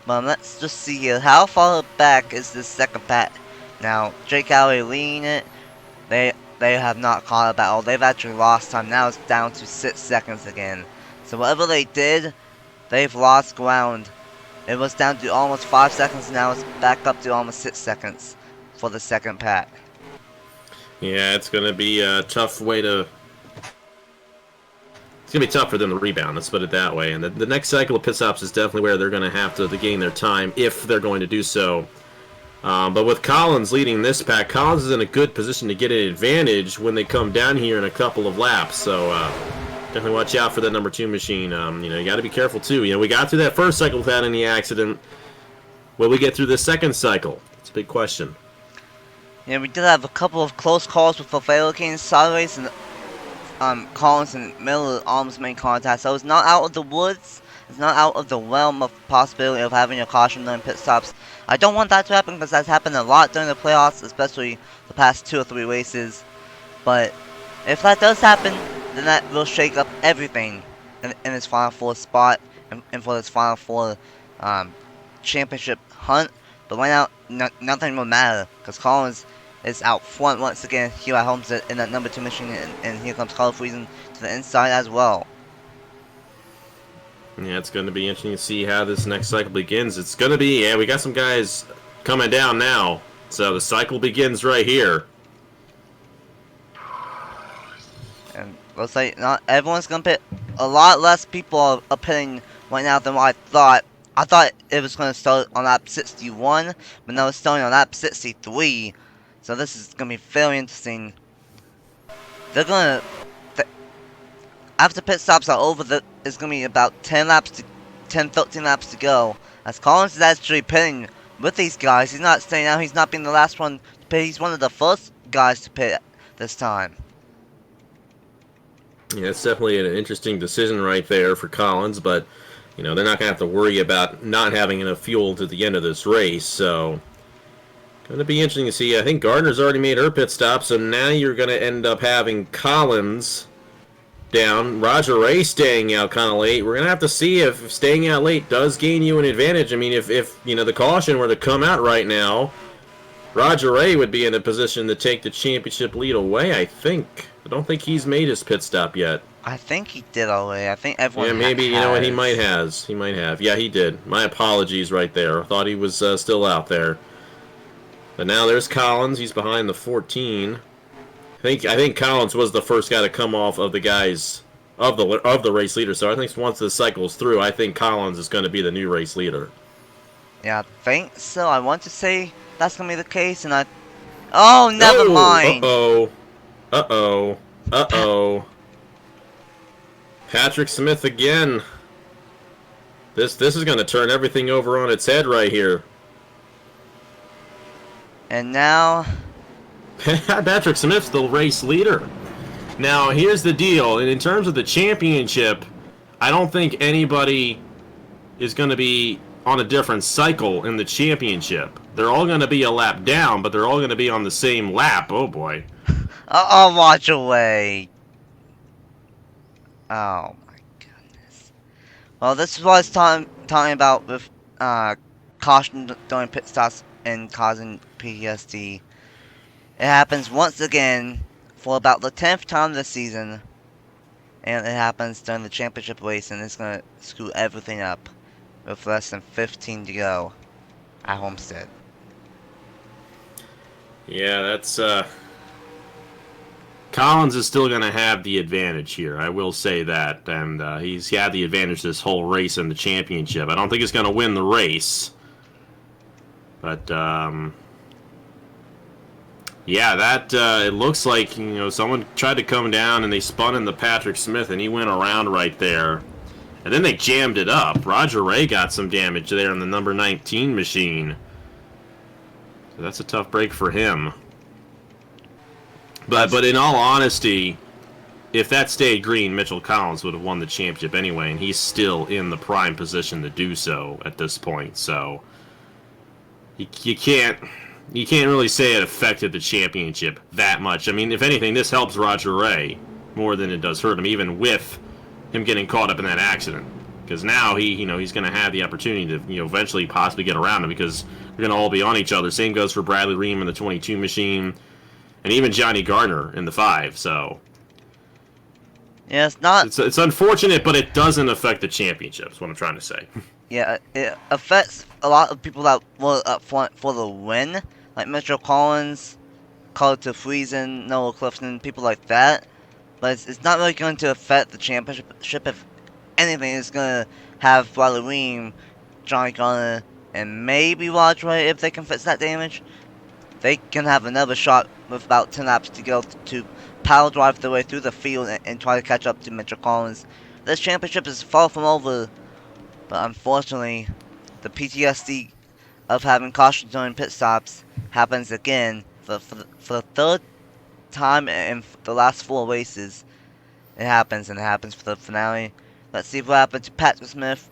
But let's just see here. How far back is this second pack? Now, Jake Alley leading it. They have not caught up at all. They've actually lost time. Now it's down to 6 seconds again. So whatever they did, they've lost ground. It was down to almost 5 seconds. Now it's back up to almost 6 seconds for the second pack. Yeah, it's going to be a tough way to it's going to be tough for them to rebound, let's put it that way. And the next cycle of pit stops is definitely where they're going to have to gain their time, if they're going to do so. But with Collins leading this pack, Collins is in a good position to get an advantage when they come down here in a couple of laps. So definitely watch out for that number 2 machine. You got to be careful too. We got through that first cycle without any accident. Will we get through the second cycle? It's a big question. Yeah, we did have a couple of close calls with Fafelo sideways and Collins and Miller almost made contact. So it's not out of the woods. It's not out of the realm of possibility of having a caution during pit stops. I don't want that to happen because that's happened a lot during the playoffs, especially the past 2 or 3 races. But if that does happen, then that will shake up everything in his Final 4 spot and for his Final 4 championship hunt. But right now, nothing will matter because Collins is out front once again here at Homestead in that number 2 machine, and here comes Carl Friesen to the inside as well. Yeah, it's going to be interesting to see how this next cycle begins. It's going to be, we got some guys coming down now. So the cycle begins right here. And looks like not everyone's going to pit. A lot less people are pitting right now than what I thought. I thought it was going to start on lap 61, but now it's starting on lap 63. So this is going to be very interesting. They're going to... After pit stops are over, it's going to be about 13 laps to go. As Collins is actually pitting with these guys. He's not staying out. He's not being the last one to pit. He's one of the first guys to pit this time. Yeah, it's definitely an interesting decision right there for Collins, but they're not going to have to worry about not having enough fuel to the end of this race. So, going to be interesting to see. I think Gardner's already made her pit stop, so now you're going to end up having Collins down. Roger Ray staying out kind of late. We're going to have to see if staying out late does gain you an advantage. I mean, if the caution were to come out right now, Roger Ray would be in a position to take the championship lead away, I think. I don't think he's made his pit stop yet. I think he did already. I think everyone. Yeah, maybe. You know what? He might have. Yeah, he did. My apologies right there. I thought he was still out there. But now there's Collins. He's behind the 14. I think Collins was the first guy to come off of the guys of the race leader. So I think once the cycle's through, I think Collins is going to be the new race leader. Yeah, I think so. I want to say that's going to be the case, and oh, never mind. Uh-oh. Patrick Smith again. This is going to turn everything over on its head right here. And now Patrick Smith's the race leader. Now, here's the deal. And in terms of the championship, I don't think anybody is going to be on a different cycle in the championship. They're all going to be a lap down, but they're all going to be on the same lap. Oh, boy. Oh, watch away. Oh, my goodness. Well, this is what I was talking about with caution during pit stops and causing PTSD. It happens once again for about the 10th time this season. And it happens during the championship race, and it's going to screw everything up with less than 15 to go at Homestead. Yeah, that's... Collins is still going to have the advantage here. I will say that. And he's had the advantage this whole race in the championship. I don't think he's going to win the race. But, yeah, that, it looks like, someone tried to come down and they spun into Patrick Smith and he went around right there. And then they jammed it up. Roger Ray got some damage there on the number 19 machine. So that's a tough break for him. But in all honesty, if that stayed green, Mitchell Collins would have won the championship anyway, and he's still in the prime position to do so at this point. So you can't really say it affected the championship that much. I mean, if anything, this helps Roger Ray more than it does hurt him, even with him getting caught up in that accident. Because now he's going to have the opportunity to eventually possibly get around him, because they're going to all be on each other. Same goes for Bradley Reim in the 22 machine. And even Jonny Gardner in the 5, so... Yeah, it's not... It's unfortunate, but it doesn't affect the championship, is what I'm trying to say. Yeah, it affects a lot of people that were up front for the win. Like Mitchell Collins, Carter Friesen, Noah Clifton, people like that. but it's not really going to affect the championship. If anything, it's going to have Bradley Reim, Jonny Gardner, and maybe Wadray, if they can fix that damage. They can have another shot with about 10 laps to go to power drive their way through the field and try to catch up to Mitchell Collins. This championship is far from over, but unfortunately, the PTSD of having caution during pit stops happens again for the third time in the last 4 races. It happens, and it happens for the finale. Let's see what happened to Patrick Smith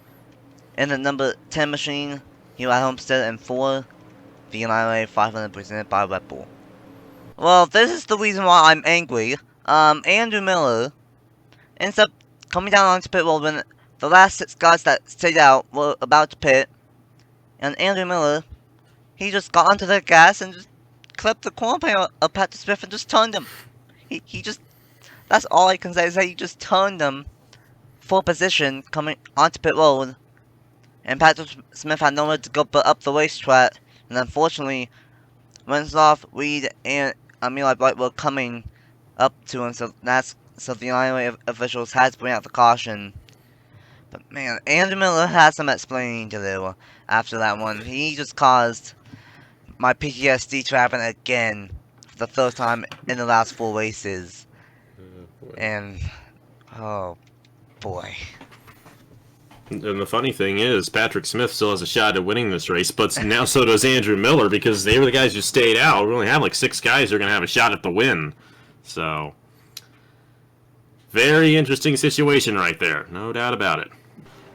in the number 10 machine here at Homestead and 4. The NIRA 500 presented by Red Bull. Well, this is the reason why I'm angry. Andrew Miller ends up coming down onto pit road when the last 6 guys that stayed out were about to pit. And Andrew Miller, he just got onto the gas and just clipped the corner panel of Patrick Smith and just turned him. He just, that's all I can say, is that he just turned him for position coming onto pit road. And Patrick Smith had nowhere to go but up the racetrack. And unfortunately, Renzoff, Reed, and Eli Bright were coming up to him, so the NIRA officials had to bring out the caution. But man, Andrew Miller has some explaining to do after that one. He just caused my PTSD to happen again for the 3rd time in the last 4 races. And oh boy. And the funny thing is, Patrick Smith still has a shot at winning this race, but now so does Andrew Miller, because they were the guys who stayed out. We only have like 6 guys who are going to have a shot at the win. So, very interesting situation right there. No doubt about it.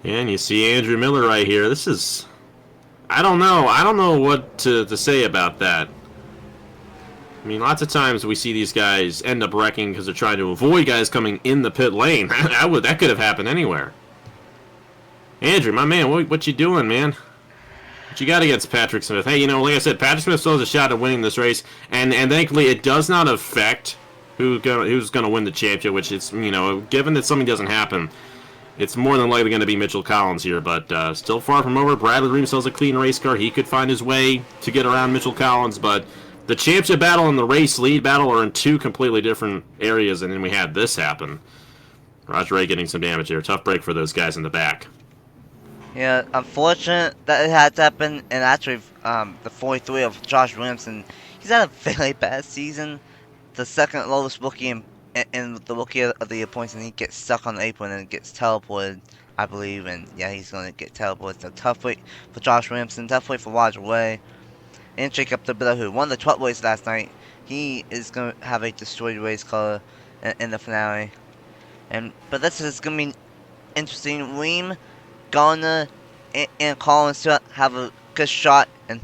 And you see Andrew Miller right here. This is... I don't know what to say about that. I mean, lots of times we see these guys end up wrecking because they're trying to avoid guys coming in the pit lane. That could have happened anywhere. Andrew, my man, what you doing, man? What you got against Patrick Smith? Hey, you know, like I said, Patrick Smith still has a shot at winning this race, and thankfully it does not affect who's gonna win the championship, which is, you know, given that something doesn't happen, it's more than likely going to be Mitchell Collins here, but still far from over. Bradley Reim still has a clean race car. He could find his way to get around Mitchell Collins, but the championship battle and the race lead battle are in 2 completely different areas, and then we had this happen. Roger Ray getting some damage here. Tough break for those guys in the back. Yeah, unfortunate that it had to happen, and actually, the 43 of Josh Williamson, he's had a very bad season. The 2nd lowest rookie in the rookie of the year points, and he gets stuck on the apron and gets teleported, I believe, and yeah, he's going to get teleported. So tough week for Josh Williamson, tough week for Roger Way. And Jacob DeBilla, who won the 12th race last night, he is going to have a destroyed race car in the finale. But this is going to be interesting. Reim, Gardner, and Collins to have a good shot, and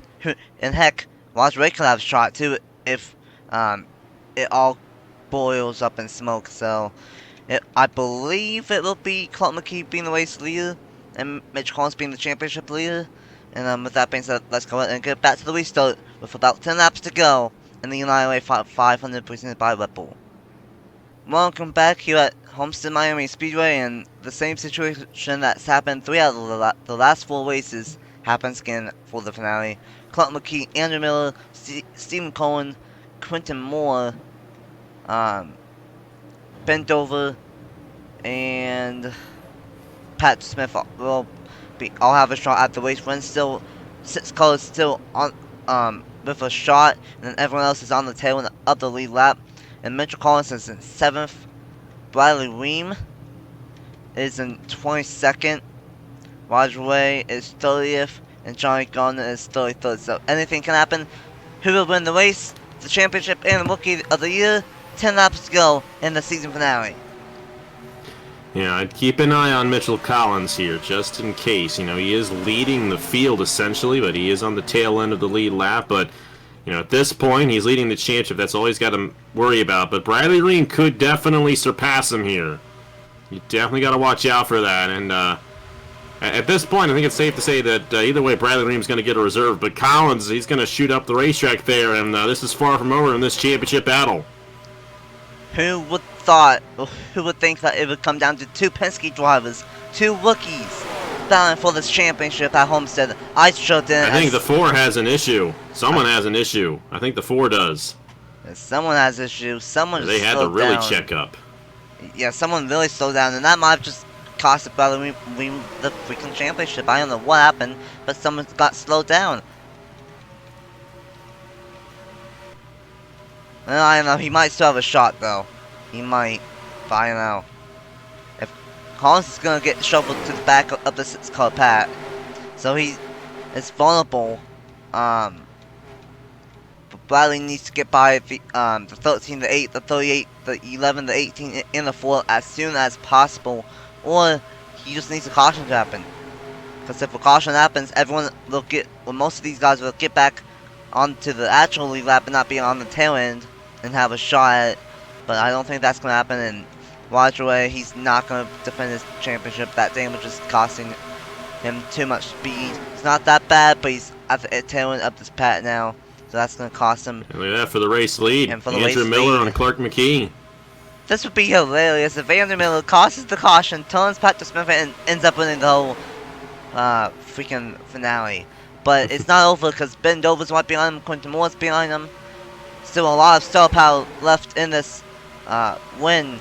heck, Roger Ray could have a shot too if it all boils up in smoke. So I believe it will be Clark McKee being the race leader and Mitch Collins being the championship leader. And with that being said, let's go ahead and get back to the restart with about 10 laps to go in the NIRA 500 presented by Red Bull. Welcome back here at Homestead-Miami Speedway, and the same situation that's happened 3 out of the last 4 races happens again for the finale. Clark McKee, Andrew Miller, Stephen Cohen, Quentin Moore, Ben Dover, and Pat Smith will all have a shot at the race. Run still 6 cars still on with a shot, and then everyone else is on the tail end of the lead lap. And Mitchell Collins is in 7th. Bradley Reim is in 22nd. Roger Way is 30th. And Jonny Gardner is 33rd. So anything can happen. Who will win the race, the championship, and the Rookie of the Year? 10 laps to go in the season finale. Yeah, I'd keep an eye on Mitchell Collins here, just in case. You know, he is leading the field, essentially, but he is on the tail end of the lead lap. But, you know, at this point, he's leading the championship. That's all he's got to worry about. But Bradley Reim could definitely surpass him here. You definitely got to watch out for that. And at this point, I think it's safe to say that either way, Bradley Reim's going to get a reserve. But Collins, he's going to shoot up the racetrack there. And this is far from over in this championship battle. Who would think that it would come down to 2 Penske drivers, 2 rookies, battling for this championship at Homestead? I sure didn't. I think the 4 has an issue. Someone has an issue. I think the 4 does. Someone has an issue. Someone they had to really check up. Yeah, someone really slowed down, and that might have just cost Bradley Reim the freaking championship. I don't know what happened, but someone got slowed down. And I don't know, he might still have a shot though. He might, but I don't know. If Collins is gonna get shuffled to the back of the 6-car pack, so he is vulnerable. But Bradley needs to get by the 13, the 8, the 38, the 11, the 18 in the 4 as soon as possible, or he just needs a caution to happen. Because if a caution happens, everyone will get, well, most of these guys will get back onto the actual lead lap and not be on the tail end and have a shot at it. But I don't think that's going to happen, and watch away, he's not going to defend his championship. That damage is costing him too much speed. It's not that bad, but he's at the tail end of this pack now. So that's going to cost him. And look at that for the race lead. And for the Andrew race Miller lead. on Clark McKee. This would be hilarious if Andrew Miller causes the caution, turns back to Smith, and ends up winning the whole freaking finale. But it's not over because Ben Dover's right behind him, Quentin Moore's behind him. Still a lot of star power left in this win.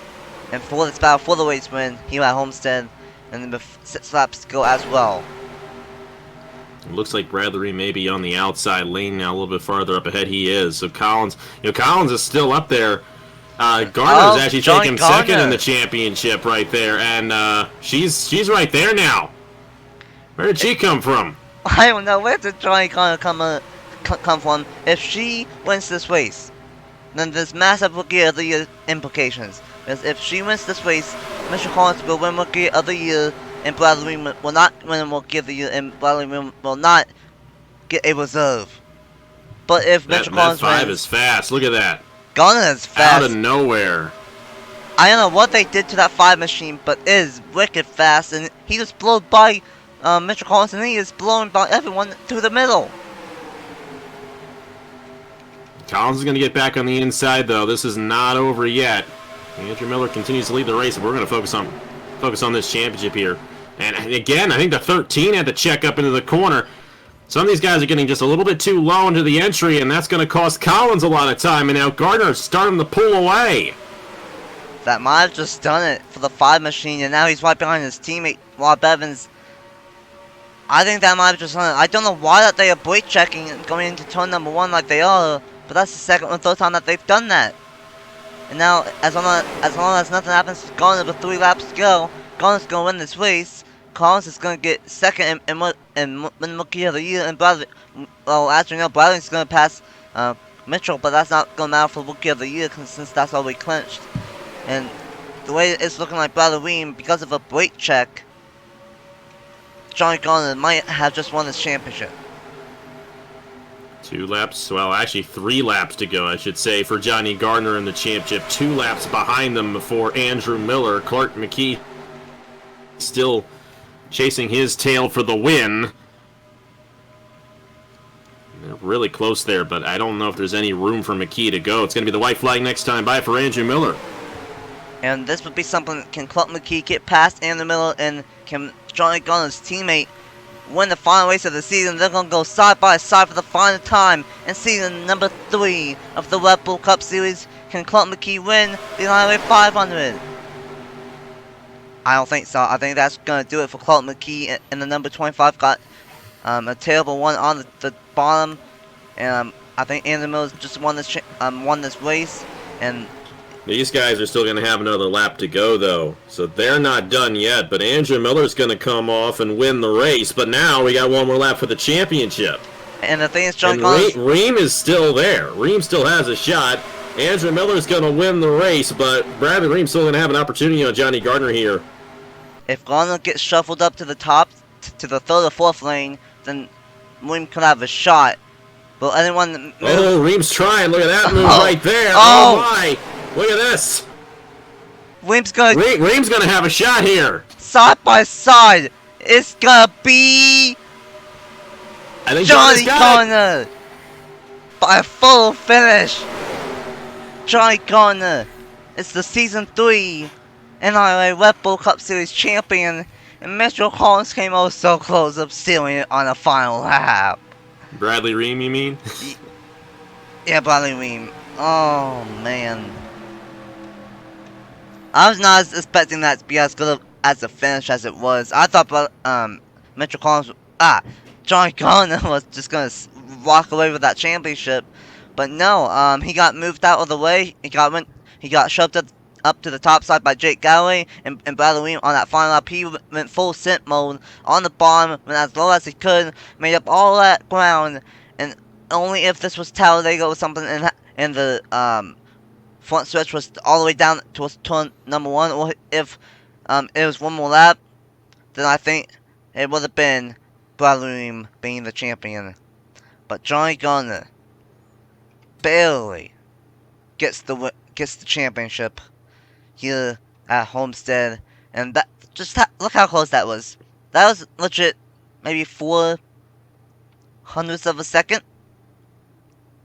And for this battle for the race win here at Homestead. And then 6 laps to go as well. It looks like Bradley Reim may be on the outside lane now, a little bit farther up ahead. He is. So Collins, Collins is still up there. Garner's actually taking second in the championship right there, and she's right there now. Where did she come from? I don't know. Where did Jonny Gardner come from? If she wins this race, then there's massive Rookie of the Year implications. Because if she wins this race, Mitchell Collins will win Rookie of the Year, and Bradley Reim will not win Rookie of the Year, and Bradley Reim will not get a reserve. But if Mitchell Collins that 5 wins, is fast. Look at that. Gardner is fast. Out of nowhere. I don't know what they did to that 5 machine, but it is wicked fast, and he just blew by Mitchell Collins, and he is blowing by everyone to the middle. Collins is going to get back on the inside, though. This is not over yet. Andrew Miller continues to lead the race, but we're going to focus on this championship here. And again, I think the 13 had to check up into the corner. Some of these guys are getting just a little bit too low into the entry, and that's going to cost Collins a lot of time. And now Gardner's starting to pull away. That might have just done it for the 5 machine, and now he's right behind his teammate, Rob Evans. I think that might have just done it. I don't know why that they are brake checking and going into turn number 1 like they are, but that's the second or third time that they've done that. And now, as long as nothing happens to Gardner with 3 laps to go, Gardner's going to win this race. Collins is going to get second and win Rookie of the Year, and Bradley, well, actually no, Bradley's going to pass Mitchell, but that's not going to matter for Rookie of the Year since that's already clinched. And the way it's looking like Bradley Reim, because of a brake check, Jonny Gardner might have just won this championship. 2 laps, well, actually 3 laps to go, I should say, for Jonny Gardner in the championship. 2 laps behind them for Andrew Miller. Clark McKee still chasing his tail for the win. They're really close there, but I don't know if there's any room for McKee to go. It's going to be the white flag next time by for Andrew Miller. And this would be something, can Clark McKee get past Andrew Miller, and can Jonny Gardner's teammate win the final race of the season? They're going to go side by side for the final time in season number 3 of the Red Bull Cup Series. Can Clark McKee win the NIRA 500? I don't think so. I think that's going to do it for Clark McKee, and the number 25 got a terrible one on the bottom. And I think Andrew Miller just won this race, and these guys are still going to have another lap to go, though. So they're not done yet. But Andrew Miller's going to come off and win the race. But now we got one more lap for the championship. And the thing is, Jonny Gardner, Reim is still there. Reim still has a shot. Andrew Miller's going to win the race, but Bradley Reim's still going to have an opportunity on Jonny Gardner here. If Gardner gets shuffled up to the top, to the 3rd or 4th lane, then Reim could have a shot. But anyone... Oh, Reim's trying. Look at that move right there. Oh. Oh my. Look at this. Reim's gonna have a shot here. Side by side. It's gonna be I think Jonny Gardner by a full finish. Jonny Gardner is the season 3 NIRA Red Bull Cup Series champion, and Mitchell Collins came oh so close of stealing it on the final lap. Bradley Reim, you mean? Yeah, Bradley Reim. Oh man. I was not expecting that to be as good as a finish as it was. I thought Mitchell Collins, Jonny Gardner was just gonna walk away with that championship, but no. He got moved out of the way. He got shoved up to the top side by Jake Galloway and Bradley Reim on that final lap. He went full scent mode on the bottom, went as low as he could, made up all that ground, and only if this was Talladega or something and the front stretch was all the way down to turn number 1, or if it was one more lap, then I think it would have been Bradley Reim being the champion. But Jonny Gardner barely gets the championship here at Homestead, and that look how close that was. That was legit, maybe 4 hundredths of a second.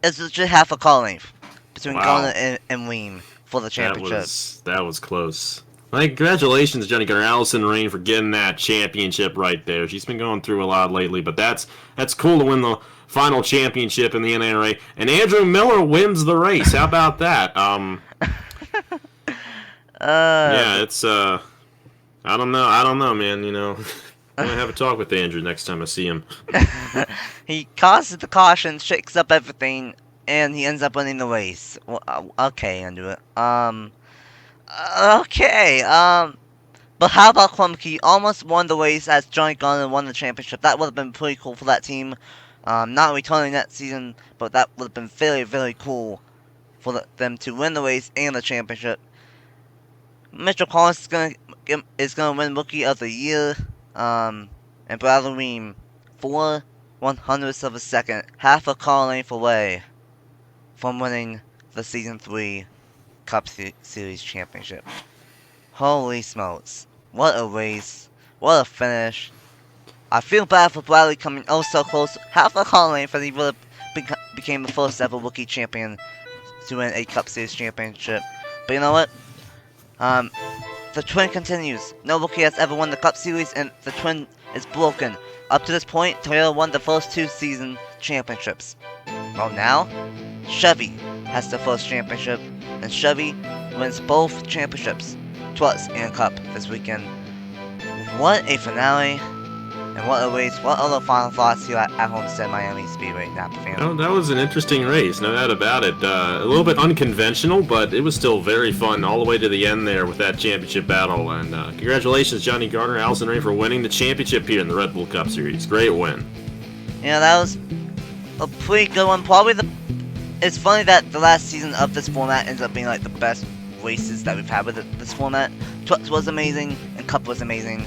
It's legit half a car length between Gardner and Reim for the championship. That was close. Like, congratulations, Jonny Gardner, Allison Rain, for getting that championship right there. She's been going through a lot lately, but that's cool to win the final championship in the NIRA. And Andrew Miller wins the race. How about that? Yeah, it's I don't know, man. You know, I'm gonna have a talk with Andrew next time I see him. He causes the caution, shakes up everything, and he ends up winning the race. Well, okay, Andrew. Okay, but how about Klumke? Almost won the race as Jonny Gardner won the championship. That would have been pretty cool for that team. Not returning that season, but that would have been very, very cool for them to win the race and the championship. Mitchell Collins is gonna win Rookie of the Year, and Bradley Reim 4 100ths of a second, half a car length away from winning the Season 3 Cup Series Championship. Holy smokes. What a race. What a finish. I feel bad for Bradley coming oh so close. Half a car length, and he would have became the first ever rookie champion to win a Cup Series Championship. But you know what? The trend continues. No rookie has ever won the Cup Series, and the trend is broken. Up to this point, Toyota won the first 2 season championships. Well, now, Chevy has the first championship, and Chevy wins both championships, Trucks and Cup, this weekend. What a finale, and what a race. What other final thoughts here at Homestead-Miami Speedway, Napa fan? Oh, that was an interesting race, no doubt about it. A little bit unconventional, but it was still very fun all the way to the end there with that championship battle. And congratulations, Jonny Gardner, Allison Rain, for winning the championship here in the Red Bull Cup Series. Great win. Yeah, that was a pretty good one. It's funny that the last season of this format ends up being like the best races that we've had with this format. Trucks was amazing, and Cup was amazing.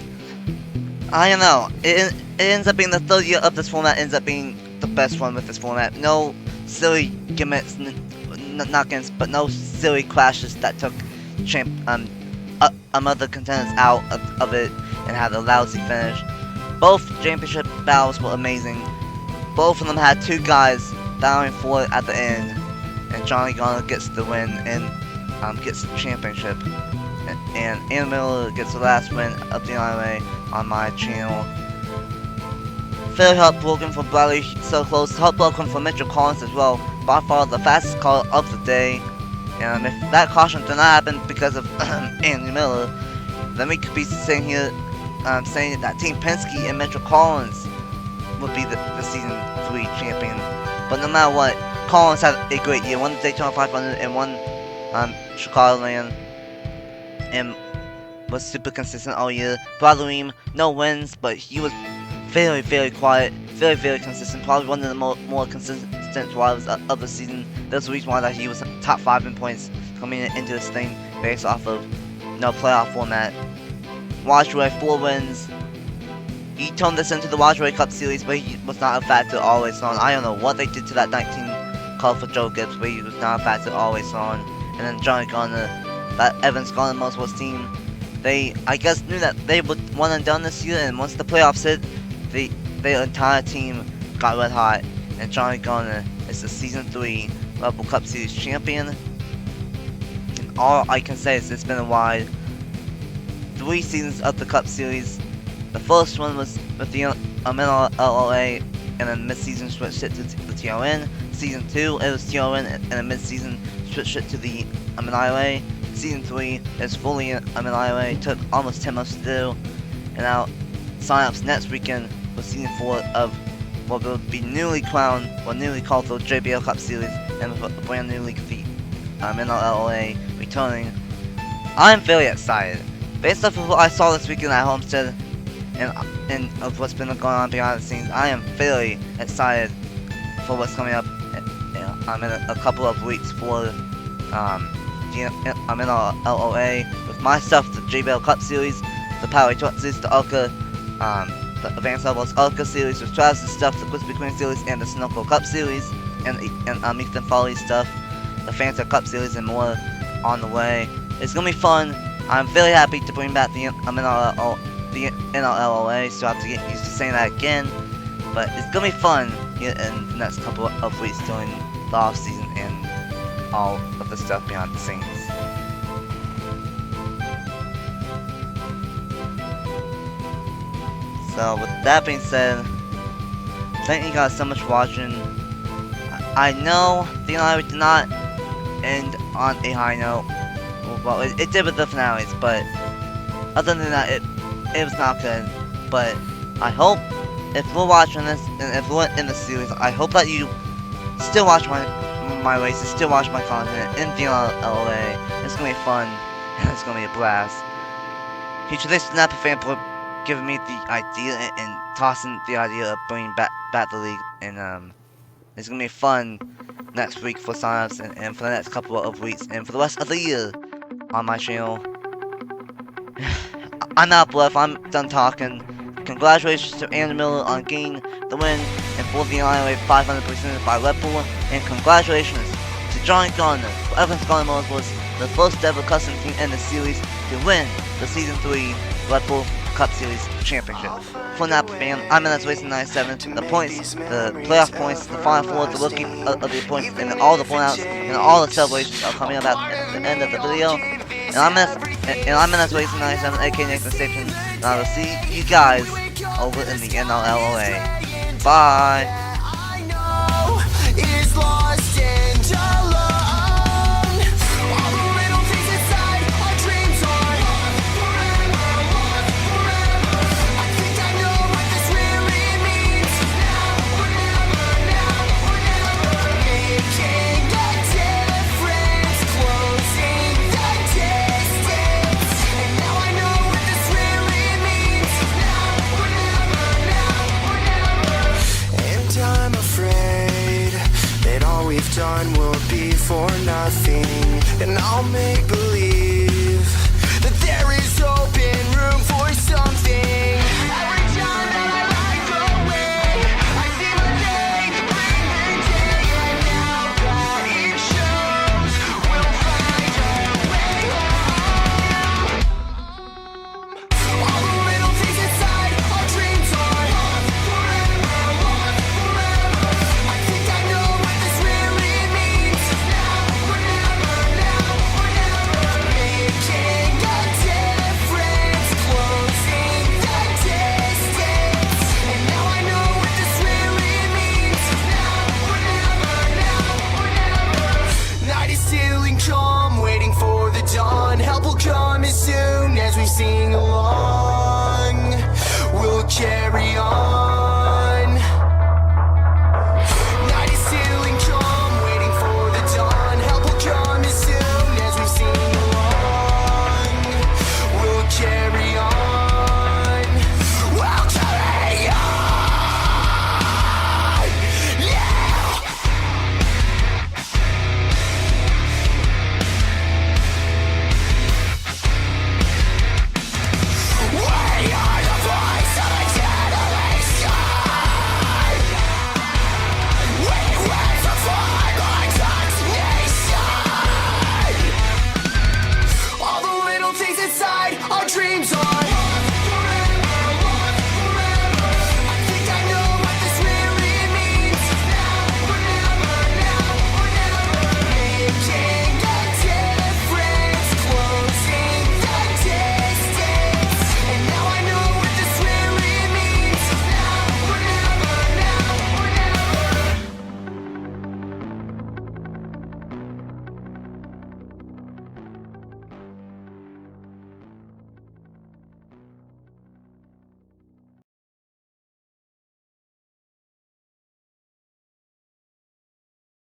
I don't know. It ends up being the 3rd year of this format, ends up being the best one with this format. No silly gimmicks, not gimmicks, but no silly crashes that took other contenders out of it and had a lousy finish. Both championship battles were amazing. Both of them had 2 guys battling for it at the end, and Jonny Gardner gets the win and gets the championship. And Andrew Miller gets the last win of the NIRA on my channel. Very heartbroken for Bradley, so close. Heartbroken for Mitchell Collins as well. By far the fastest car of the day. And if that caution did not happen because of Andrew Miller, then we could be sitting here saying that Team Penske and Mitchell Collins would be the Season 3 champion. But no matter what, Collins had a great year. Won the Daytona 500 and won Chicagoland, and was super consistent all year. Bradley Reim, no wins, but he was very, very quiet, very, very consistent. Probably one of the more consistent drivers of the season. There's a reason why that he was top 5 in points coming into this thing based off of no playoff format. Washaway 4 wins. He turned this into the Washaway Cup Series, but he was not a factor always on. I don't know what they did to that 19 car for Joe Gibbs, but he was not a factor always on. And then Jonny Gardner, that Evans Gardner Motorsports team, they, I guess, knew that they would one and done this year, and once the playoffs hit, the entire team got red hot, and Jonny Gardner is the Season 3 Red Bull Cup Series champion. And all I can say is it's been a wide 3 seasons of the Cup Series. The first one was with the NLA, and then mid-season switched it to the TRN. Season 2, it was TRN, and then mid-season switched it to the NIRA. Season 3 is fully in IOA. It took almost 10 months to do. And now sign-ups next weekend for Season 4 of what will be newly called the JBL Cup Series and a brand new league feat. NLLA returning. I'm very excited. Based off of what I saw this weekend at Homestead and of what's been going on behind the scenes, I am very excited for what's coming up in a couple of weeks for I'm in LOA with my stuff, the JBL Cup Series, the Power Truck Series, the Arca, the Advanced Levels Arca Series with Travis' stuff, the Crispy Queen Series, and the Snowco Cup Series, and Ethan Foley stuff, the Fanta Cup Series, and more on the way. It's gonna be fun. I'm very happy to bring back the NLLOA, so I have to get used to saying that again. But it's gonna be fun in the next couple of weeks during the off season and all of the stuff behind the scenes. So with that being said, thank you guys so much for watching. I know the NIRA did not end on a high note. Well, it did with the finales, but other than that, it was not good. But I hope if we're watching this and if we're in the series, I hope that you still watch my races, still watch my content in the LA. It's gonna be fun and it's gonna be a blast. Huge thanks to Napa fan for giving me the idea and tossing the idea of bringing back the league, and it's gonna be fun next week for signups and for the next couple of weeks and for the rest of the year on my channel. I'm out, Bluff. I'm done talking. Congratulations to Andrew Miller on getting the win and for the NIRA 500% by Red Bull, and congratulations to Jonny Gardner for Evans Gardner Motorsports, the first ever custom team in the series to win the Season 3 Red Bull Cup Series Championship. For Napa fan, I'm in Racing 97. The points, the playoff points, the final four, the rookie of the points, and all the pointouts and all the celebrations are coming up at the end of the video. And I'm in Racing 97, aka Nathan Stapleton, and I will see you guys over in the NLLOA. Bye! Done will be for nothing, and I'll make believe that there is hope and room for something. Every time that I light the way, I see my day, the bring the day, and now that it shows, we'll find our way home. All the little things inside our dreams are forever. I think I know what this really dawn. Help will come as soon as we sing along.